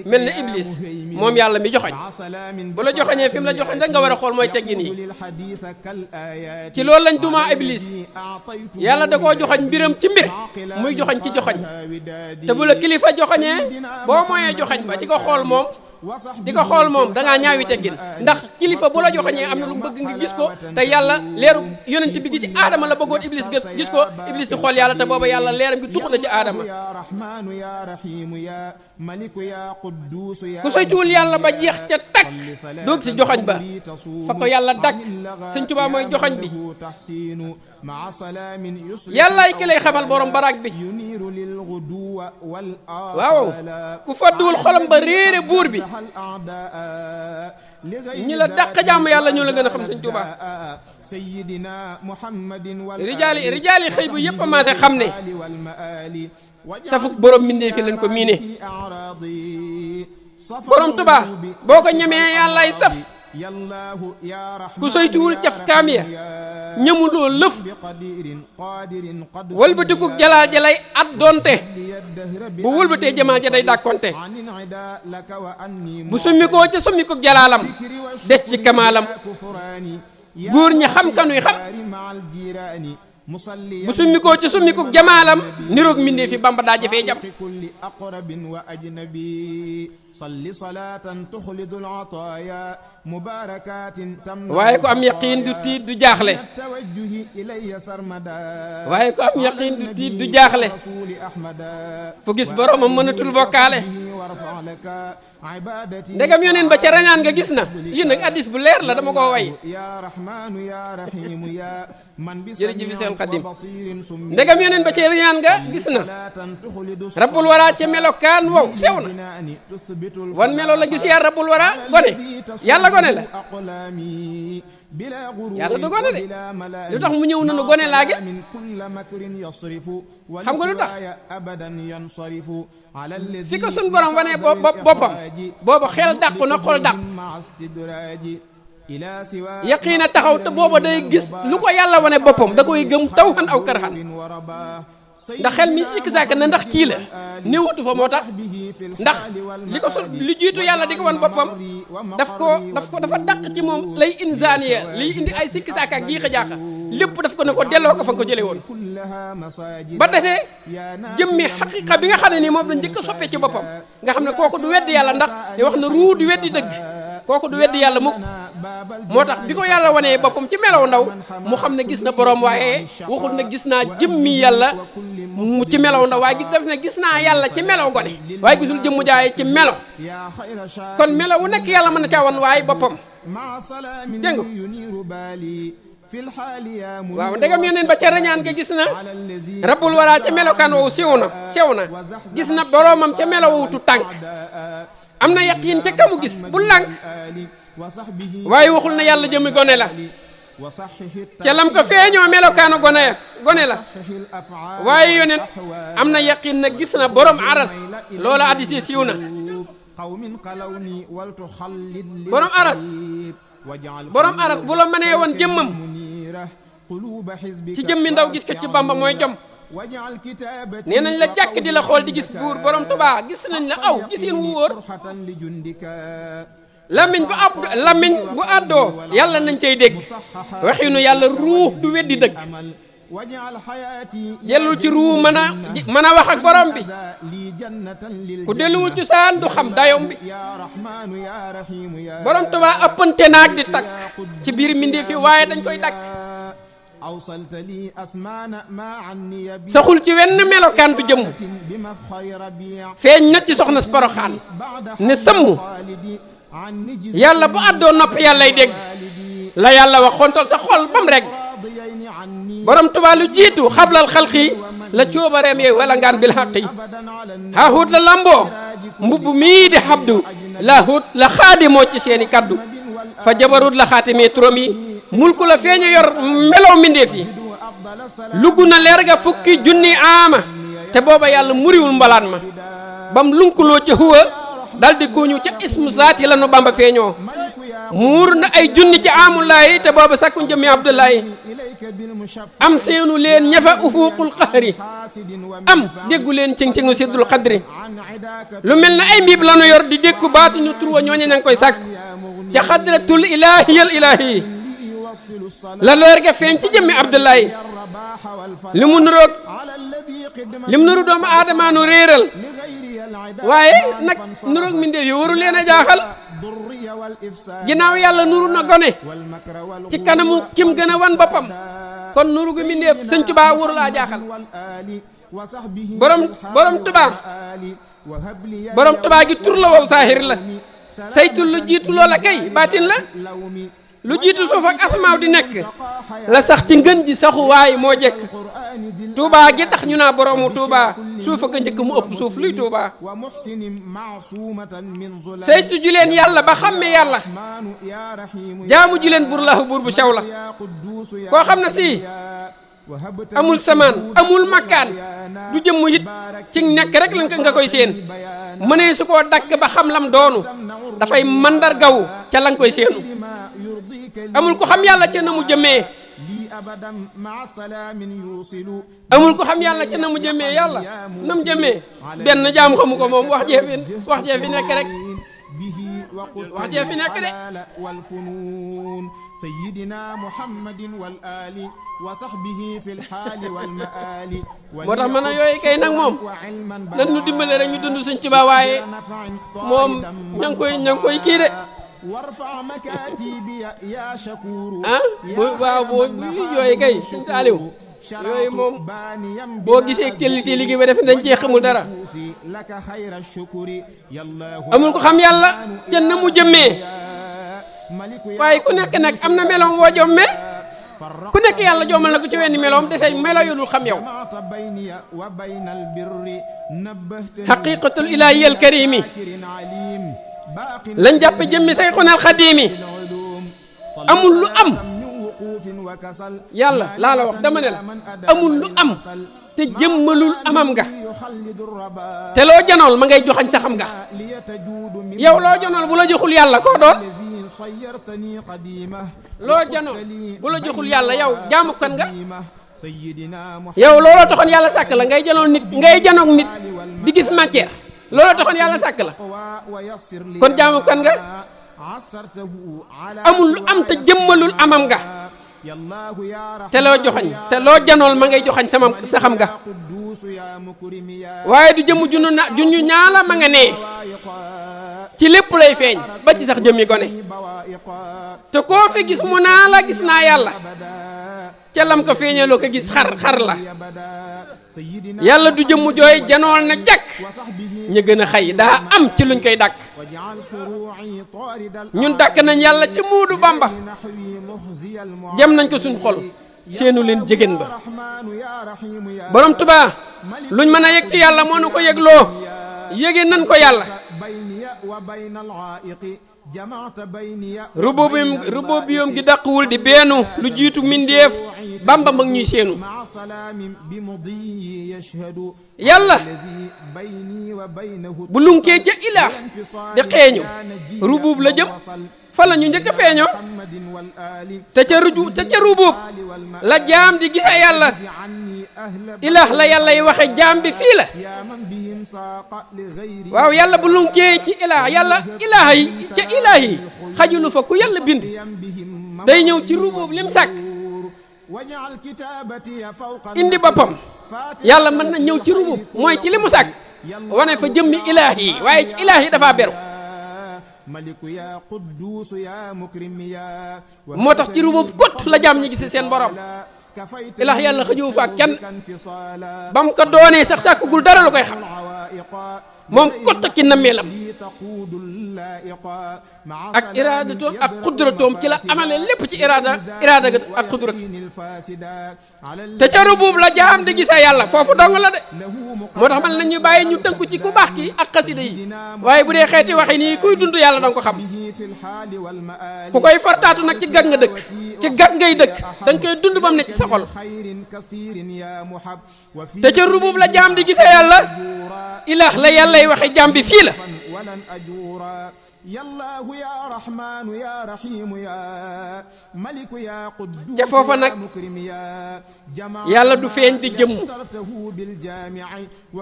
mel na Iblis moom yàlla mi joxoñ bu la joxoñee fi mu la joxoñ rek nga war a xool mooy teggin yi ci loolu lañ dumaa Iblis yàlla da koo joxoñ mbiram ci mbir muy joxoñ ci joxoñ te bu la kilifa joxoñee boo mooyee joxoñ ba di ko xool moom dangaa ñaawi teggin ndax kilifa bu la joxoñee am na lu bëgg nga gis ko te yàlla leeru yonent bi gi ci aadama la bëggoon Iblis gis ko Iblis di xool yàlla te booba yàlla leeram bi tux na ci aadama ku saytuwul yàlla ba jeex ca tag doo gis joxoñ ba fa ko yàlla dagg Sëñ Tuubaa mooy joxoñ bi yàllaay ki lay xamal borom baraag bi waaw ku fadduwul xolam ba réere buur bi ñi la dàq jàmm yàlla ñoo la gën a xam Sëñ Tuubaa rijaali xëy bu yépp a maase xam ne safuk borom mbindee fi lañ ko miine borom Tuubaa boo ko ñemee yàllaay saf ku saytuwul caf kaam ya ñamuloo lëf wëlbatikuk jalaal ja lay at doonte bu wëlbatee jamaal ja day dàkkonte bu summikoo ca summikuk jalaalam des ci kamaalam góor ñi xam kanuy xam bu summikoo ci summikuk jamaalam niroog mbindee fi Bamba daa jafee jam waaye ku am yaqiin du tiit du jaaxle fu gis boromam mënatul bokkaale ndegam yoneen ba ca rañaan nga gis na lii nag addis bu leer la dama ko way jërëjëf Seexul Xadiim ndegam yoneen ba ca rañaan nga gis na rabbul wara ca melokaan wow sew na wan melo la gis yaa rabbul wara gone yàlla gone la yàlla du gone de lu tax mu ñëw nanu gone laa gis xam nga lu tax si ko sun borom wane boppam booba xel dàqu na xol dàqu yaqiina taxaw te booba day gis lu ko yàlla wane boppam da koy gëm tawhan aw karhan ndax xel mi sikki sàkk na ndax kii la néewatu fa moo tax ndax li jiitu yàlla di ko wan boppam dafa dàq ci moom lay insaaniya liy indi ay sikki sàkk ak jiixa jaaxa lépp daf ko ne ko delloo ko fa nga ko jëlee woon ba defee jëmmi xaqiqa bi nga xam ne nii moom la njëkk a soppee ci boppam nga xam ne kooku du weddi yàlla ndax di wax na ruu du weddi dëgg kooku du weddi yàlla mukk moo tax bi ko yàlla wanee boppam ci melaw ndaw mu xam ne gis na borom waaye waxul ne gis naa jëmmi yàlla mu ci melaw ndaw waaye daf ne gis naa yàlla ci melaw gone waaye gisul jëmmu jaaye ci melo kon melaw wu nekk yàlla mën na caa wan waaye boppam dégg nga waaw ndegam yeneen ba ca rañaan nga gis na rabbul wara ca melokaan woowu sew na gis na boromam ca melaw wutu tànk am na yaqiin ca kamu gis bu lànk waaye waxul na yàlla jëmmi gone la ca lam ko feeñoo melokaanu gone la waaye yoneen am na yaqiin na gis na borom aras loola addisi siiw na borom aras bu la mënee woon jëmmam ci jëmmi ndaw gis ko ci Bamba mooy jom nee nañ la jàkk di la xool di gis buur borom Tuubaa gis nañ la aw gis yéen wu wóor lamiñ bu àddoo yàlla nañ cay dégg waxinu yàlla ruux du weddi dëgg jëlul ci ruu mën a wax ak borom bi ku delluwul ci saan du xam dayom bi borom Tuubaa ëppante naag di takk ci biir mbindéef fi waaye dañ koy dakk saxul ci wenn melokaan du jëmm feeñ na ci soxna si Poroxaan ne sëmm yàlla bu àddoo nopp yàllay dégg la yàlla wax xontal sa xol bam rek borom Tuubaa lu jiitu xablal xalqi la coobareem yooyu wala ngaan bil xaqi haahut la lamboo mbubb mii di xabdu laahut la xaadimoo ci seeni kaddu fa jabarut la xaatimee turam yi mulku la feeña yor melaw mbindeef yi lugg na leer ga fukki junni aama te booba yàlla muriwul mbalaan ma bam lunkuloo ca huwa daldi kuuñu ca ismu zaati la nu bamba feeñoo muur na ay junni ci amulaayi te booba sakkuñ jëmmi abdullahi am seenu leen ñafa ufuuqul qahri am déggu leen cing-cingu siddul xadri lu mel na ay mbiib lanu yor di dékku baatu ñu turwa ñooñe ña ngi koy sàkk ca xadratul ilaahiyal ilaahi la leer ga feeñ ci jëmmi abdullahi li mu nuru doomu aadama nu réeral waaye nag nuroog mbindeef yi waru leen a jaaxal ginnaaw yàlla nuru na gone ci kanamu kim gën a wan boppam kon nuru gu mbindeef sëñ Tuubaa waru laa jaaxal borom Tuubaa gi tur la wow saahir la saytul lu jiitu loola kay baatin la lu jiitu suuf ak asmaaw di nekk la sax ci ngën ji saxu waaye moo jekk Tuubaa gi tax ñu naa boroomu Tuubaa suuf ak a njëkk mu ëpp suuf luy Tuubaa saytu ju leen yàlla ba xàmme yàlla jaamu ju leen buur bu sew la koo xam ne si amul samaan amul makkaan du jëmm it ci nekk rek la nga koy seen mënee su koo dakk ba xam lam doonu dafay mandargawu ca la nga koy seenu amul ko xam yàlla ca na mu jëmee amul ko xam yàlla ca na mu jëmee yàlla na mu jëmee benn jaam xamu ko moom wax jee fi nekk rek wax jee fi nekk de sayyidina muhammadin wal ali wa sahbihi fil hali wal maali moo tax mën a yooyu kay nag moom nan nu dimbale rek ñu dund suñ ci ba waaye moom ña ngi koy kii de waaw boo yooyu kay suñ saaliw yooyu moom boo gisee qualité liggéey ba def dañ cee xamul dara amul ko xam yàlla ca na mu jëmmee waaye ku nekk nag am na meloom woo jommee ku nekk yàlla jommal na ko ci wenn meloom desey melo yu dul xam yow xaqiqatul ilaahiyal karimi lañ jàppe jëmmi sayxunal xadiimi amul lu am yàlla laa la wax dama ne la amul lu am te jëmmalul amam nga te loo janool ma ngay joxañ sa xam nga yow loo janool bu la joxul yàlla koo doon loo janool bu la joxul yàlla yow jaamu kan nga yow looloo taxoon yàlla sàkk la ngay janoog nit di gis matière looloo taxoon yàlla sàkk la kon jaamu kan nga amul lu am te jëmmalul amam nga te loo joxañ te loo janool ma ngay joxañ sa xam nga waaye du jëmm junñu ñaala ma nga nee ci lépp lay feeñ ba ci sax jëmmi gone te koo fi gis mu naa la gis naa yàlla ca lam ko feeñaloo ko gis xar la yàlla du jëmm jooy janool na jàkk ñu gën a xëy daa am ci luñ koy dàkk ñun dàkk nañ yàlla ca Muudu Bamba jëm nañ ko suñ xol seenu leen jigéen ba borom Tuubaa luñ mën a yëg ci yàlla moo nu ko yëgloo yëgee nañ ko yàlla rububiyum gi dàquwul di beenu lu jiitu mindeef Bamba mag ñuy seenu yàlla bu lunkee ca ilaa di xeeñu rubub la jëm fa la ñu njëkk a feeñoo te ca rubub la jaam di gise yàlla ilaah la yàlla yi waxe jaam bi fii la waaw yàlla bu lunkee ci ilaah yàlla ilaah yi ca ilaah yi xajulu fa ku yàlla bind day ñëw ci rubub lim sàkk indi boppam yàlla mën na ñëw ci rubub mooy ci li mu sàkk wane fa jëmmi ilaah yi waaye ci ilaah yi dafa beru moo tax ci rubub kot la jaam ñi gis seen borom ilaah yàlla xëjëwu fa ak kenn ba mu ko doonee sax sàkkugul dara lu koy xam moom kot ki nammeelam ak iraadatoom ak xudratoom ci la amale lépp ci iraada ak xudrat te ca rubub la jaam di gisee yàlla foofu dong la de moo tax man la ñu bàyyi ñu tënku ci ku baax ki ak xasida yi waaye bu dee xeeti waxi nii kuy dund yàlla danga ko xam ku koy fortaatu nag ci gag nga dëkk ci gag ngay dëkk dañ koy dund bam ne ci sa xol te ca rubub la jaam di gisee yàlla ilaah la yàllay waxe jaam bi fii la yallaahu ya rahmaanu ya rahiimu ya maliku ya quddus ca foofa nag yàlla du feeñ di jëmm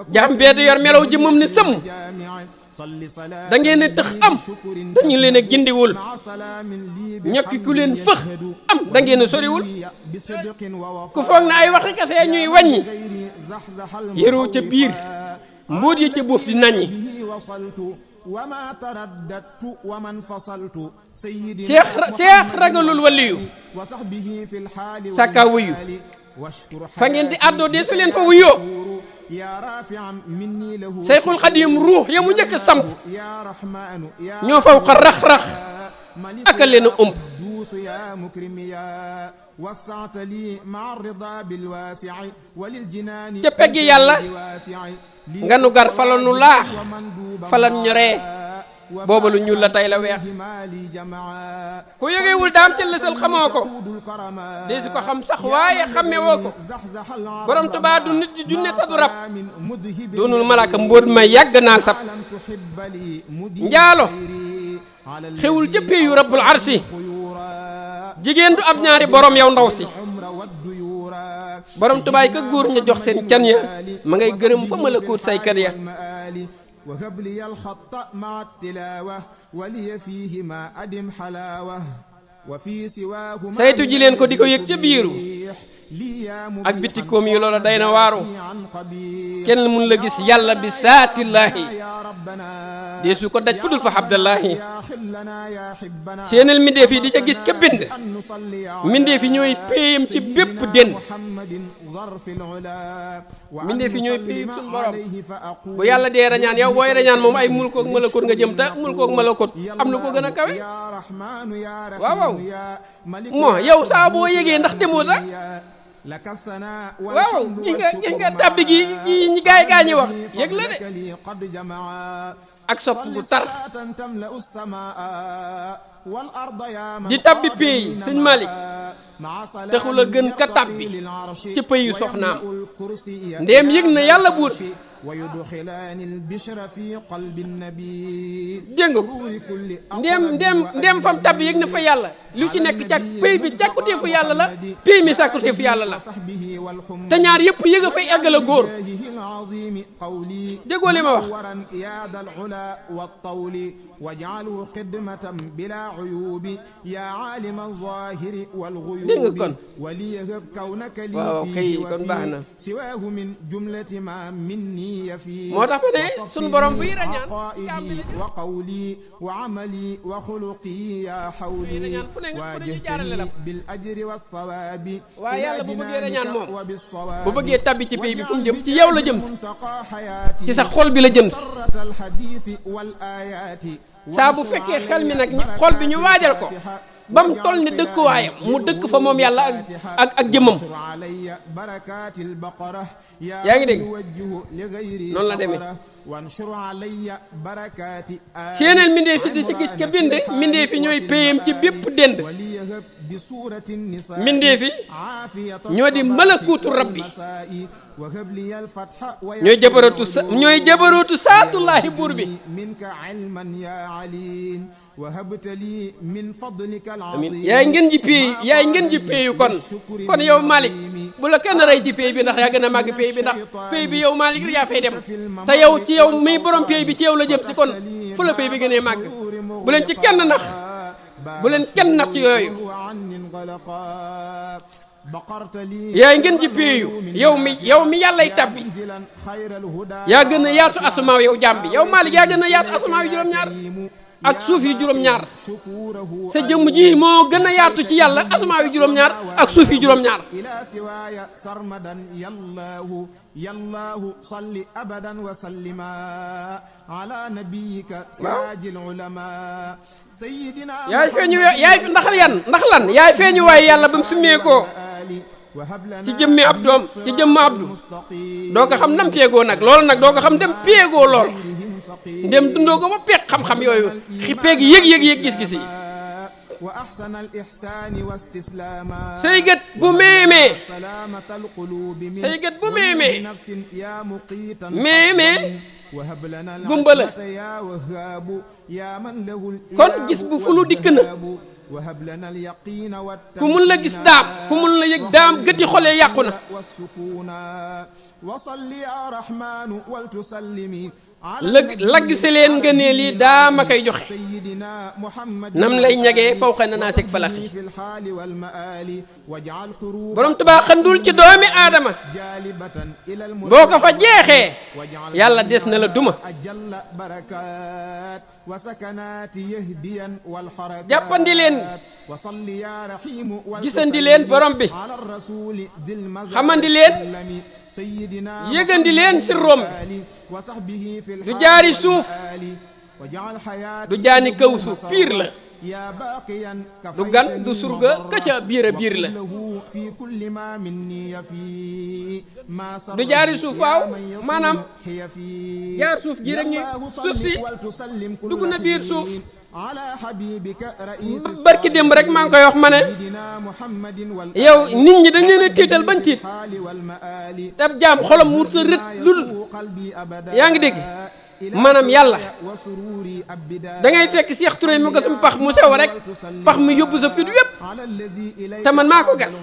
jaam bee di yor melaw jëmmam ni sëmm da ngeen a tëx am dañu leen a gindiwul ñokki ku leen fëx am da ngeen a soriwul ku foog na ay waxi kase ñuy wàññi yëroo ca biir mbóot yi ca buuf di naññi seex ragalul waliyu sàkkaa wuyu fa ngeen di àddoo dee su leen fa wuyoo Seyxul Xadiim ruux ya mu njëkk samp ñoo faw xa rax-rax aka leen a ëmb ca peggi yàlla nga nu gar fala nu laax falan ñoree booba lu ñuul la tey la weex ku yëgewul daam ca lësal xamoo ko dee si ko xam sax waaye xamme woo ko borom Tuubaa du nit di junne ta du rab doonul malaaka mbóot ma yàgg naa sab njaalo xewul ca péeyu rabbul arsi jigéen du ab ñaari borom yow ndaw si borom Tuubaa ka góor ña jox seen can ya ma ngay gërëm fa malakoot saykat ya وهب لي الخط مع التلاوة ولي فيهما أدم حلاوة وفي سواهما saytu ji leen ko di ko yëg ca biiru ak bitikoom yi loola day na waaru kenn mun la gis yàlla bi saatillaahi dee su ko daj fudul fa Abdallaahi seenal mbindeef yi di ca gis ka bind mbindeef yi ñooy péyam ci bépp dend mbindeef yi ñooy péyam suñu borom bu yàlla dee rañaan yow booy rañaan moom ay mulkook malakoot nga jëm te mulkook malakoot am na ko gën a kawe waaw moo yow saa boo yégee ndax demoo sax waaw gi nga tàbbi gi ñi gaa ñi wax yëg la de ak sopp bu tar di tabbi péey sëñ Malick taxul a gën ka tabbi ci péyu soxnaam ndéem yëg na yàlla buur dégg nga ndéem fam tabbi yëg na fa yàlla lu ci nekk càkk péy bi càkkuteefu yàlla la péy mi sàkkuteefu yàlla la te ñaar yëpp yëg a fay eggal a góor déggoo li ma wax dégg nga kon waaw kay kon baax na moo tax ma ne sunu borom buy rañaan rañaan fu ne ñu jaarale la waaye yàlla bu bëggee rañaan moom bu bëggee tabbi ci pays bi fu mu jëm ci yow la jëm si ci sa xol bi la jëm si saa bu fekkee xel mi nag xol bi ñu waajal ko ba mu toll ni dëkkuwaayam mu dëkk fa moom yàlla ak jëmmam yaa ngi dégg noonu la demee seeneel mbindeef yi di ci gis ka bind mbindeef yi ñooy péyam ci bépp dend mbindeef yi ñoo di malakuutu rabbi ñooy jabarootu saatullaahi buur bi amiin yaay ngeen ji péey yaay ngeen ji péeyu kon yow Malick bu la kenn rey ci péey bi ndax yaa gën a màgg péey bi ndax péey bi yow Malick yaa fay dem te yow ci yow muy borom péey bi ci yow la jëm si kon fu la péey bi gënee màgg bu leen ci kenn nax bu leen kenn nax ci yooyu yaay ngeen ji péeyu yow mi yàllay tabbi yaa gën a yaatu asamaaw yow jaam bi yow Malick yaa gën a yaatu asamaaw yi juróom-ñaar ak suuf yi juróom-ñaar sa jëmm ji moo gën a yaatu ci yàlla asamaaw yi juróom-ñaar ak suuf yi juróom-ñaar yallaahu salli abadan wa sallima ala nabiyyika siraajil ulama sayyidina yaay feeñu ndax lan yaay feeñu waaye yàlla ba mu summee ko ci jëmmi ab doom ci jëmm abdu doo ko xam nam péegoo nag loolu nag doo ko xam dem péegoo lool ndem dundoo ko ba peeg xam-xam yooyu xippeeg yëg-yëg gis-gis yi say gët bu meemee gumba la kon gis bu fulu dikk na ku mun la gis daam ku mun la yëg daam gëti xolee yàqu na lagg si leen ngëneel yi daa ma koy joxe nam lay ñagee faw xa na naa seg falaxi borom Tuubaa xandul ci doomi aadama boo ko fa jeexee yàlla des na la duma jàppandi leen gisandi leen borom bi xamandi leen yëgandi leen sirroom du jaari suuf du jaani kaw suuf piir la du gan du surga kaca biir a biir la du jaari suuf waaw maanaam jaar suuf ji rek ñu suuf si dugg na biir suuf barki démb rek maa ngi koy wax ma ne yow nit ñi dañ leen a tiital bañ tiit tab jaam xolam wurta rët lul yaa ngi dégg maanaam yàlla da ngay fekk Cheikh Touré mu gasum pax mu sew rek pax mi yóbbu sa fit yépp te man maa ko gas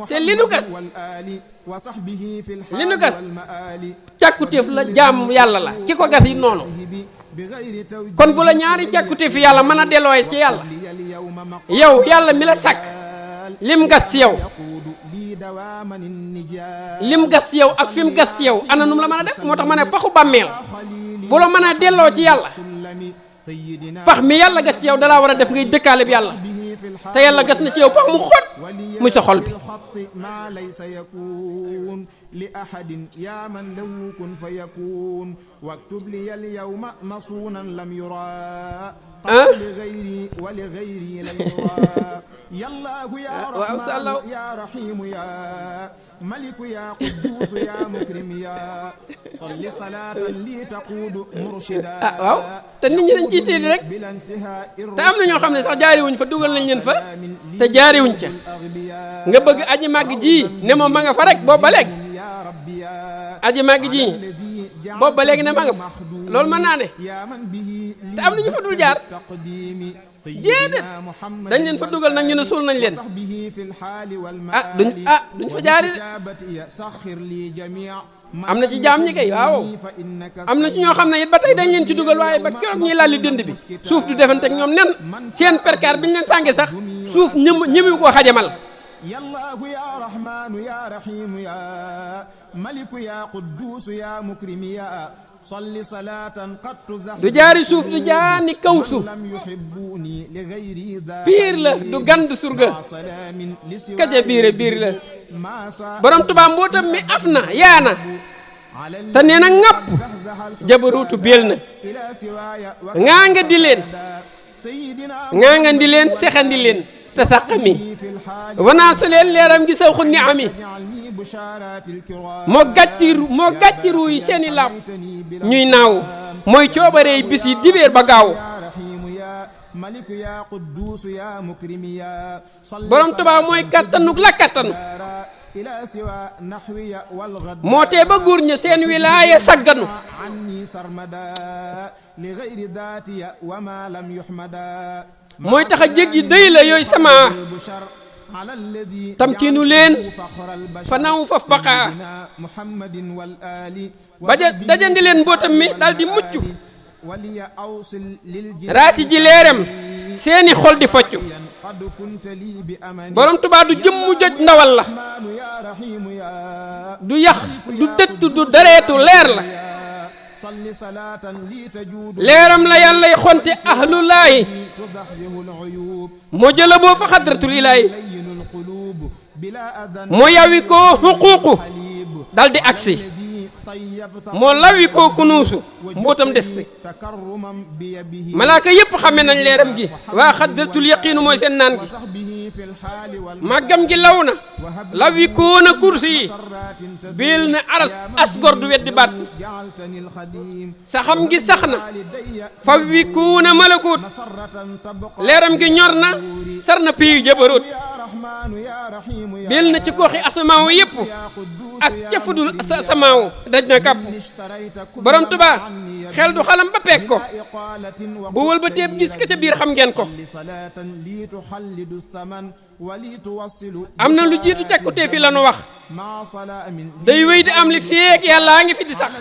te li nu gas càkkutéef la jaam yàlla la ki ko gas yi noonu kon bu la ñaari càkkutéef fi yàlla mën a dellooy ci yàlla yow yàlla mi la sàkk lim gas ci yow ak fi mu gas ci yow ana num la mën a def moo tax ma ne paxu bàmmeel bu la mën a delloo ci yàlla pax mi yàlla gas ci yow dalaa war a def ngay dëkkaale bi yàlla te yàlla gas na ci yow pax mu xóot muy sa xol bi لأحد يا من له كن فيكون واكتب لي اليوم مصونا لم يرى لغيري ولغيري لن يرى يا الله يا رحمن يا رحيم يا ملك يا قدوس يا مكرم يا صل صلاة لي تقود مرشدا waaw te nit ñi dañ ciy téeli rek te am na ñoo xam ne sax jaariwuñ fa dugal nañ leen fa te jaariwuñ ca nga bëgg aji màgg ji ne moom ma nga fa rek boobu ba léegi aji màgg ji boobu ba léegi ne ma nga fa loolu mën naa ne te am na ñu fa dul jaar déedéet dañ leen fa dugal nag ñu ne suul nañ leen duñ fa jaari de am na ci jaam ñi kay waaw am na ci ñoo xam ne it ba tey dañ leen ci dugal waaye ba keroog ñuy lalli dënd bi suuf du defante ak ñoom nen seen perkaar bi ñu leen sànge sax suuf ñëmu ko xajamal يا الله يا رحمن يا رحيم يا ملك يا قدوس يا مكرم يا صل صلاة قد تزحزح du jaari suuf du jaani kaw suuf biir la du gan du surga kaja biir la borom Tuubaa mbootam mi af na yaana te nee na ŋàpp jabaruutu béel na ngaa nga di leen sexandi leen te saqami wanaa su leen leeram gi saw xu ni ami moo gàcciru yi seeni laaf ñuy naaw mooy coobarey bis yi dibéer ba gaaw borom Tuubaa mooy kattanuk la kattanu moo tee ba góor ña seen wilaaya sagganu mooy tax a jéggi dëy la yooyu sama tamkiinu leen fanaw faf baqaa dajandi leen mbootam mi daal di mucc raati ji leeram seeni xol di focc borom Tuubaa du jëmmu joj ndawal la du yax du dëtt du dareetu leer la leeram la yàllay xonte ahlulaahi moo jëla boo fa xadratul ilaahi moo yawi koo xuquuqu dal di agsi moo lawi koo kunuusu mbootam des si malaaka yépp xame nañ leeram gi waa xadratul yaqiinu mooy seen naan gi màggam gi law na law wi koona kursi yi biil na aras asgor du weddi baat si saxam gi sax na faw wi koona malakut leeram gi ñor na sar na piyu jabarut biil na ci goxi asamaaw yépp ak ca fudul samaaw daj na kàpp borom Tuubaa xel du xalam ba peeg ko bu wël ba teeb gis ka ca biir xam ngeen ko am na lu jiitu càkkutee fi la nu wax day wéy di am li feek yàllaa ngi fi di sax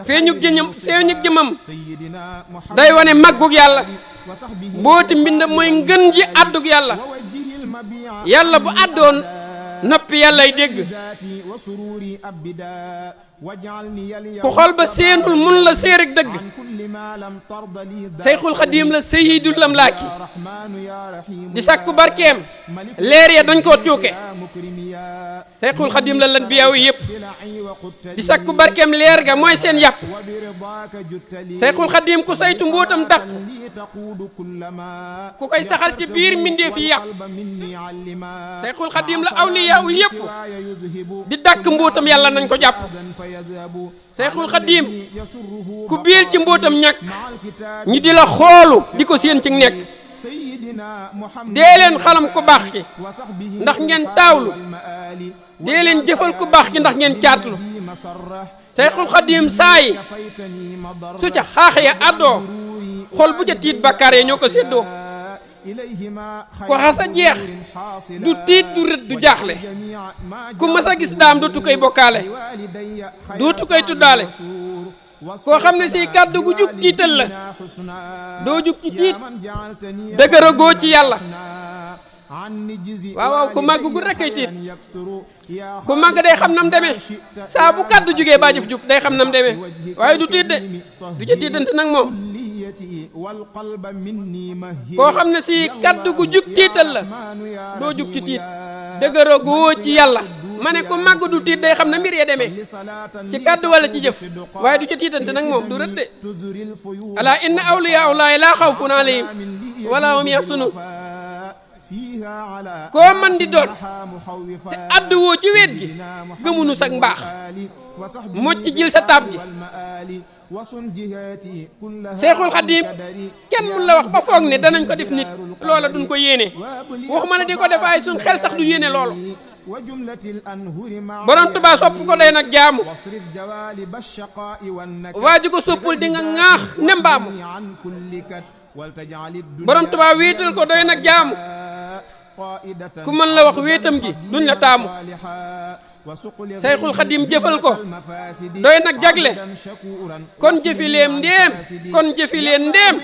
feeñug jëmam day wane màggug yàlla mbooti mbindam mooy ngën ji àddug yàlla yàlla bu àddoon noppi yàllay dégg ku xool ba seenul mun la séerig dëgg Seyxul Xadiim la sayyidul amlaaki di sàkku barkeem leer ya dañ koo cuuke Seyxul Xadiim la lan biyaaw yëpp di sàkku barkeem leer ga mooy seen yàpp Seyxul Xadiim ku saytu mbóotam dàq ku koy saxal ci biir mbindeef yi yàpp Seyxul Xadiim la awliyaaw yëpp di dàkk mbóotam yàlla nañ ko jàpp Seyxul Xadiim ku biir ci mbóotam ñàkk ñi di la xoolu di ko séen ci nekk dee leen xalam ku baax ki ndax ngeen taawlu dee leen jëfal ku baax ki ndax ngeen caatlu Seyxul Xadiim saay su ca xaax ya àddoo xol bu ca tiit bakkaar ya ñoo ko séddoo ko xasa jeex du tiit du rët du jaaxle ku mas a gis daam dootu koy bokkaale dootu koy tuddaale koo xam ne si kàddu gu jug tiital la doo jug ci tiit dëgëra goo ci yàlla waaw waaw ku màgg gu rekk ay tiit ku màgg day xam nam demee saa bu kàddu jugee baa jëf jug day xam nam demee waaye du tiit de du ca tiitante nag moom koo xam ne si kàddu gu jug tiital la doo jug ci tiit dëgëra goo ci yàlla ma ne ko màgg du tiit day xam na mbir ya demee ci kàddu wala ci jëf waaye du ca tiitante nag moom du rëdde alaa inna awliyaa Allaahi laa xawfun alayhim wala hum yaxzanun koo man di doon te addu woo ci wet gi gëmunu sag mbaax mocc jil sa taab gi Seyxul Xadiim kenn mun la wax ba foog ne danañ ko def nit loola duñ ko yéene waxuma la di ko def ay suñ xel sax du yéene loolu borom Tuubaa sopp ko doy nag jaamu waa ji ko soppul di nga ŋaax ne mbaamu borom Tuubaa wéetal ko doy nag jaamu ku mën la wax wéetam gi duñ la taamu Seyxul Xadiim jëfal ko doy nag jagle kon jëfi leen ndéem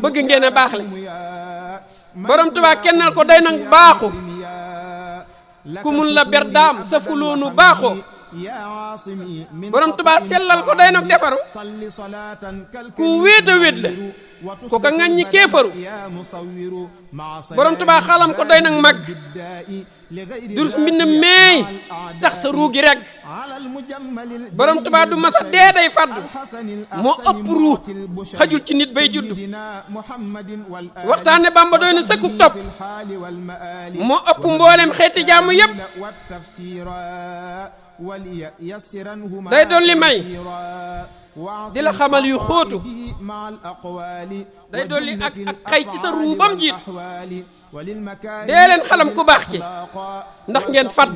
bëgg ngeen a baaxle borom Tuubaa kennal ko doy nag baaxu ku mun la ber daam sa fuloonu baaxoo borom Tuubaa sellal ko doy nag defaru ku wéet a wéet la ku ko ŋàññi kéefaru borom Tuubaa xalam ko doy nag mag durus mbind meey tax sa ruugi rek borom Tuubaa du masa dee day faddu moo ëpp ruu xajul ci nit bay juddu waxtaane Bamba doy na sëkkuk topp moo ëpp mboolem xeeti jaamu yépp day doon li may di la xamal yu xóotu day doon li ak xay ci sa ruu bam jiit dee leen xalam ku baax ki ndax ngeen fadd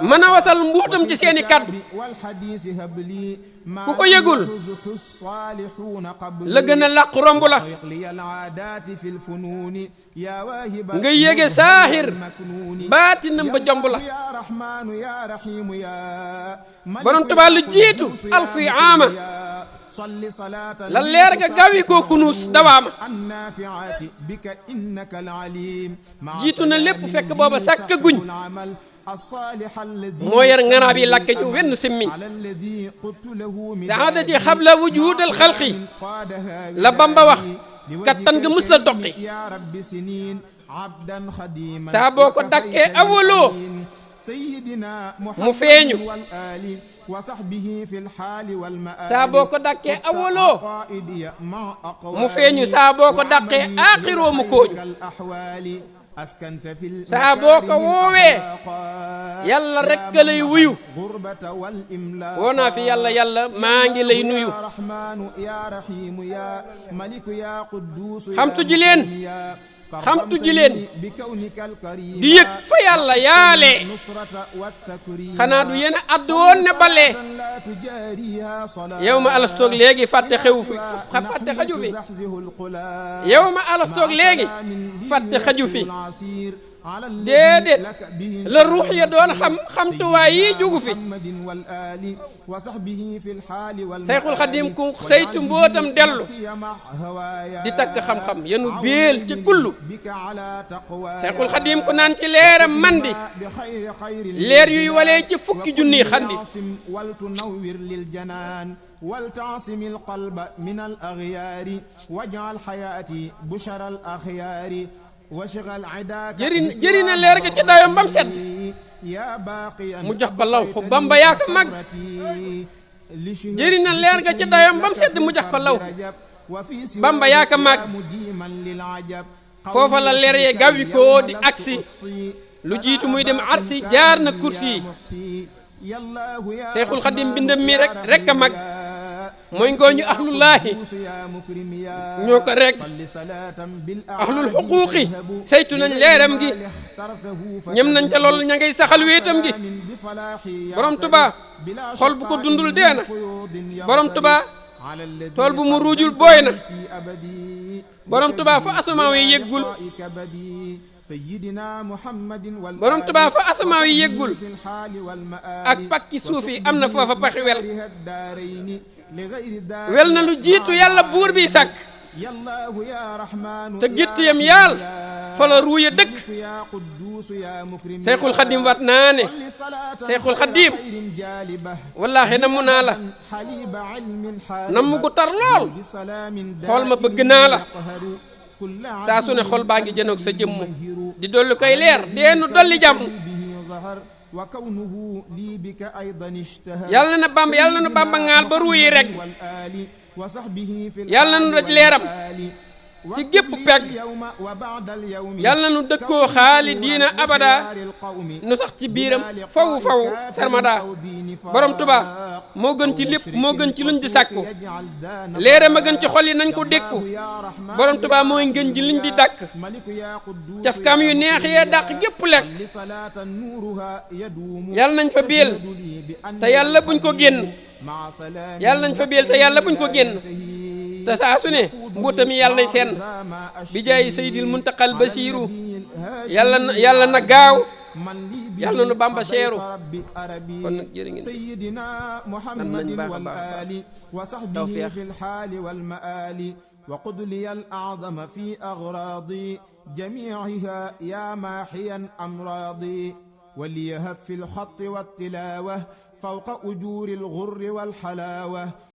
mën a wasal mbuutam ci seeni kàddu ku ko yëgul la gën a làq romb la nga yéege saaxir baatinam ba jomb la borom Tuubaa lu jiitu alfi aama la leer ga gawi koo kunuus dawaama jiitu na lépp fekk booba sàkk guñ moo yor nganaab yi lakke ju wenn simmiñ saadati xabla wujudal xalqi la Bamba wax kattan ga mus la toqi saa boo ko dakkee awaloo mu feeñu saa boo ko dàqee awaloo mu feeñu saa boo ko dàqee aaxiroo mu kooñ saa boo ko woowee yàlla rekk lay wuyu woo naa fi yàlla maa ngi lay nuyu xamtu ji leen di yëg fa yàlla yaalee xanaa du yéen a addu woon ne balee yow ma alastoog léegi fàtte xewu fi fàtte xaju fi yow ma alastoog léegi fàtte xaju fi déedéet la ruux ya doon xamtuwaay yi jugu fi Sayxul Xadim ku saytu mbootam dellu di takk xam-xam yenu béel ci kullu Sayxul Xadim ku naan ci leeram mandi leer yuy walee ci fukki junniy xandi والتعصم القلب من الأغيار واجعل حياتي بشرى الأخيار وشغل عداك jëri na leer ga ci dayoom bam sedd mu jox ko law xu Bamba yaa ko mag jëri na leer ga ci dayoom bam sedd mu jox ko law Bamba yaa ko mag foofa la leer yee gawi ko di agsi lu jiitu muy dem arsi jaar na kursi Sayxul Xadim bindam mi rek a mag mooy ngooñu ahlullaahi ñoo ko rek ahlul xuquuqi saytu nañ leeram gi ñem nañ ca lool ña ngay saxal wéetam gi borom Tuubaa xol bu ko dundul dee na borom Tuubaa tool bu mu ruujul booy na borom Tuubaa fa asamaaw yi yëggul borom Tuubaa fa asamaaw yi yëggul ak pakki suuf yi am na foofa paxi wel na lu jiitu yàlla buur bi sàkk te gétt yam yaal fa la ruuya dëkk Sayxul Xadim wat naa ne Sayxul Xadim wallaahi namu naa la namu gu tar lool xool ma bëgg naa la saa su ne xol baa ngi jënoog sa jëmm di dolli koy leer deenu dolli jàmm yàlla na Bamba ŋaal ba ruuyi rek yàlla na nu daj leeram ci gépp pegg yàlla na nu dëkkoo xaalidiina abada nu sax ci biiram faw sarmada borom Tuubaa moo gën ci lépp moo gën ci luñ di sàkku leeram a gën ci xol yi nañ ko dékku borom Tuubaa mooy ngën ji luñ di dàkk cafkaam yu neex yee dàq gépp lekk yàlla nañ fa biel te yàlla buñ ko génn yàlla nañ fa biel te yàlla buñ ko génn te saa su ne mbuutami yàlla nay seen bi jaay Seydil Muntaqal Basiiru yàlla na gaaw yàlla na nu Bamba seeru kon nag jërë ngeen am nañ baax a baax tawfeex وقد لي الأعظم في أغراضي جميعها يا ماحيا أمراضي وليهب في الخط والتلاوة فوق أجور الغر والحلاوة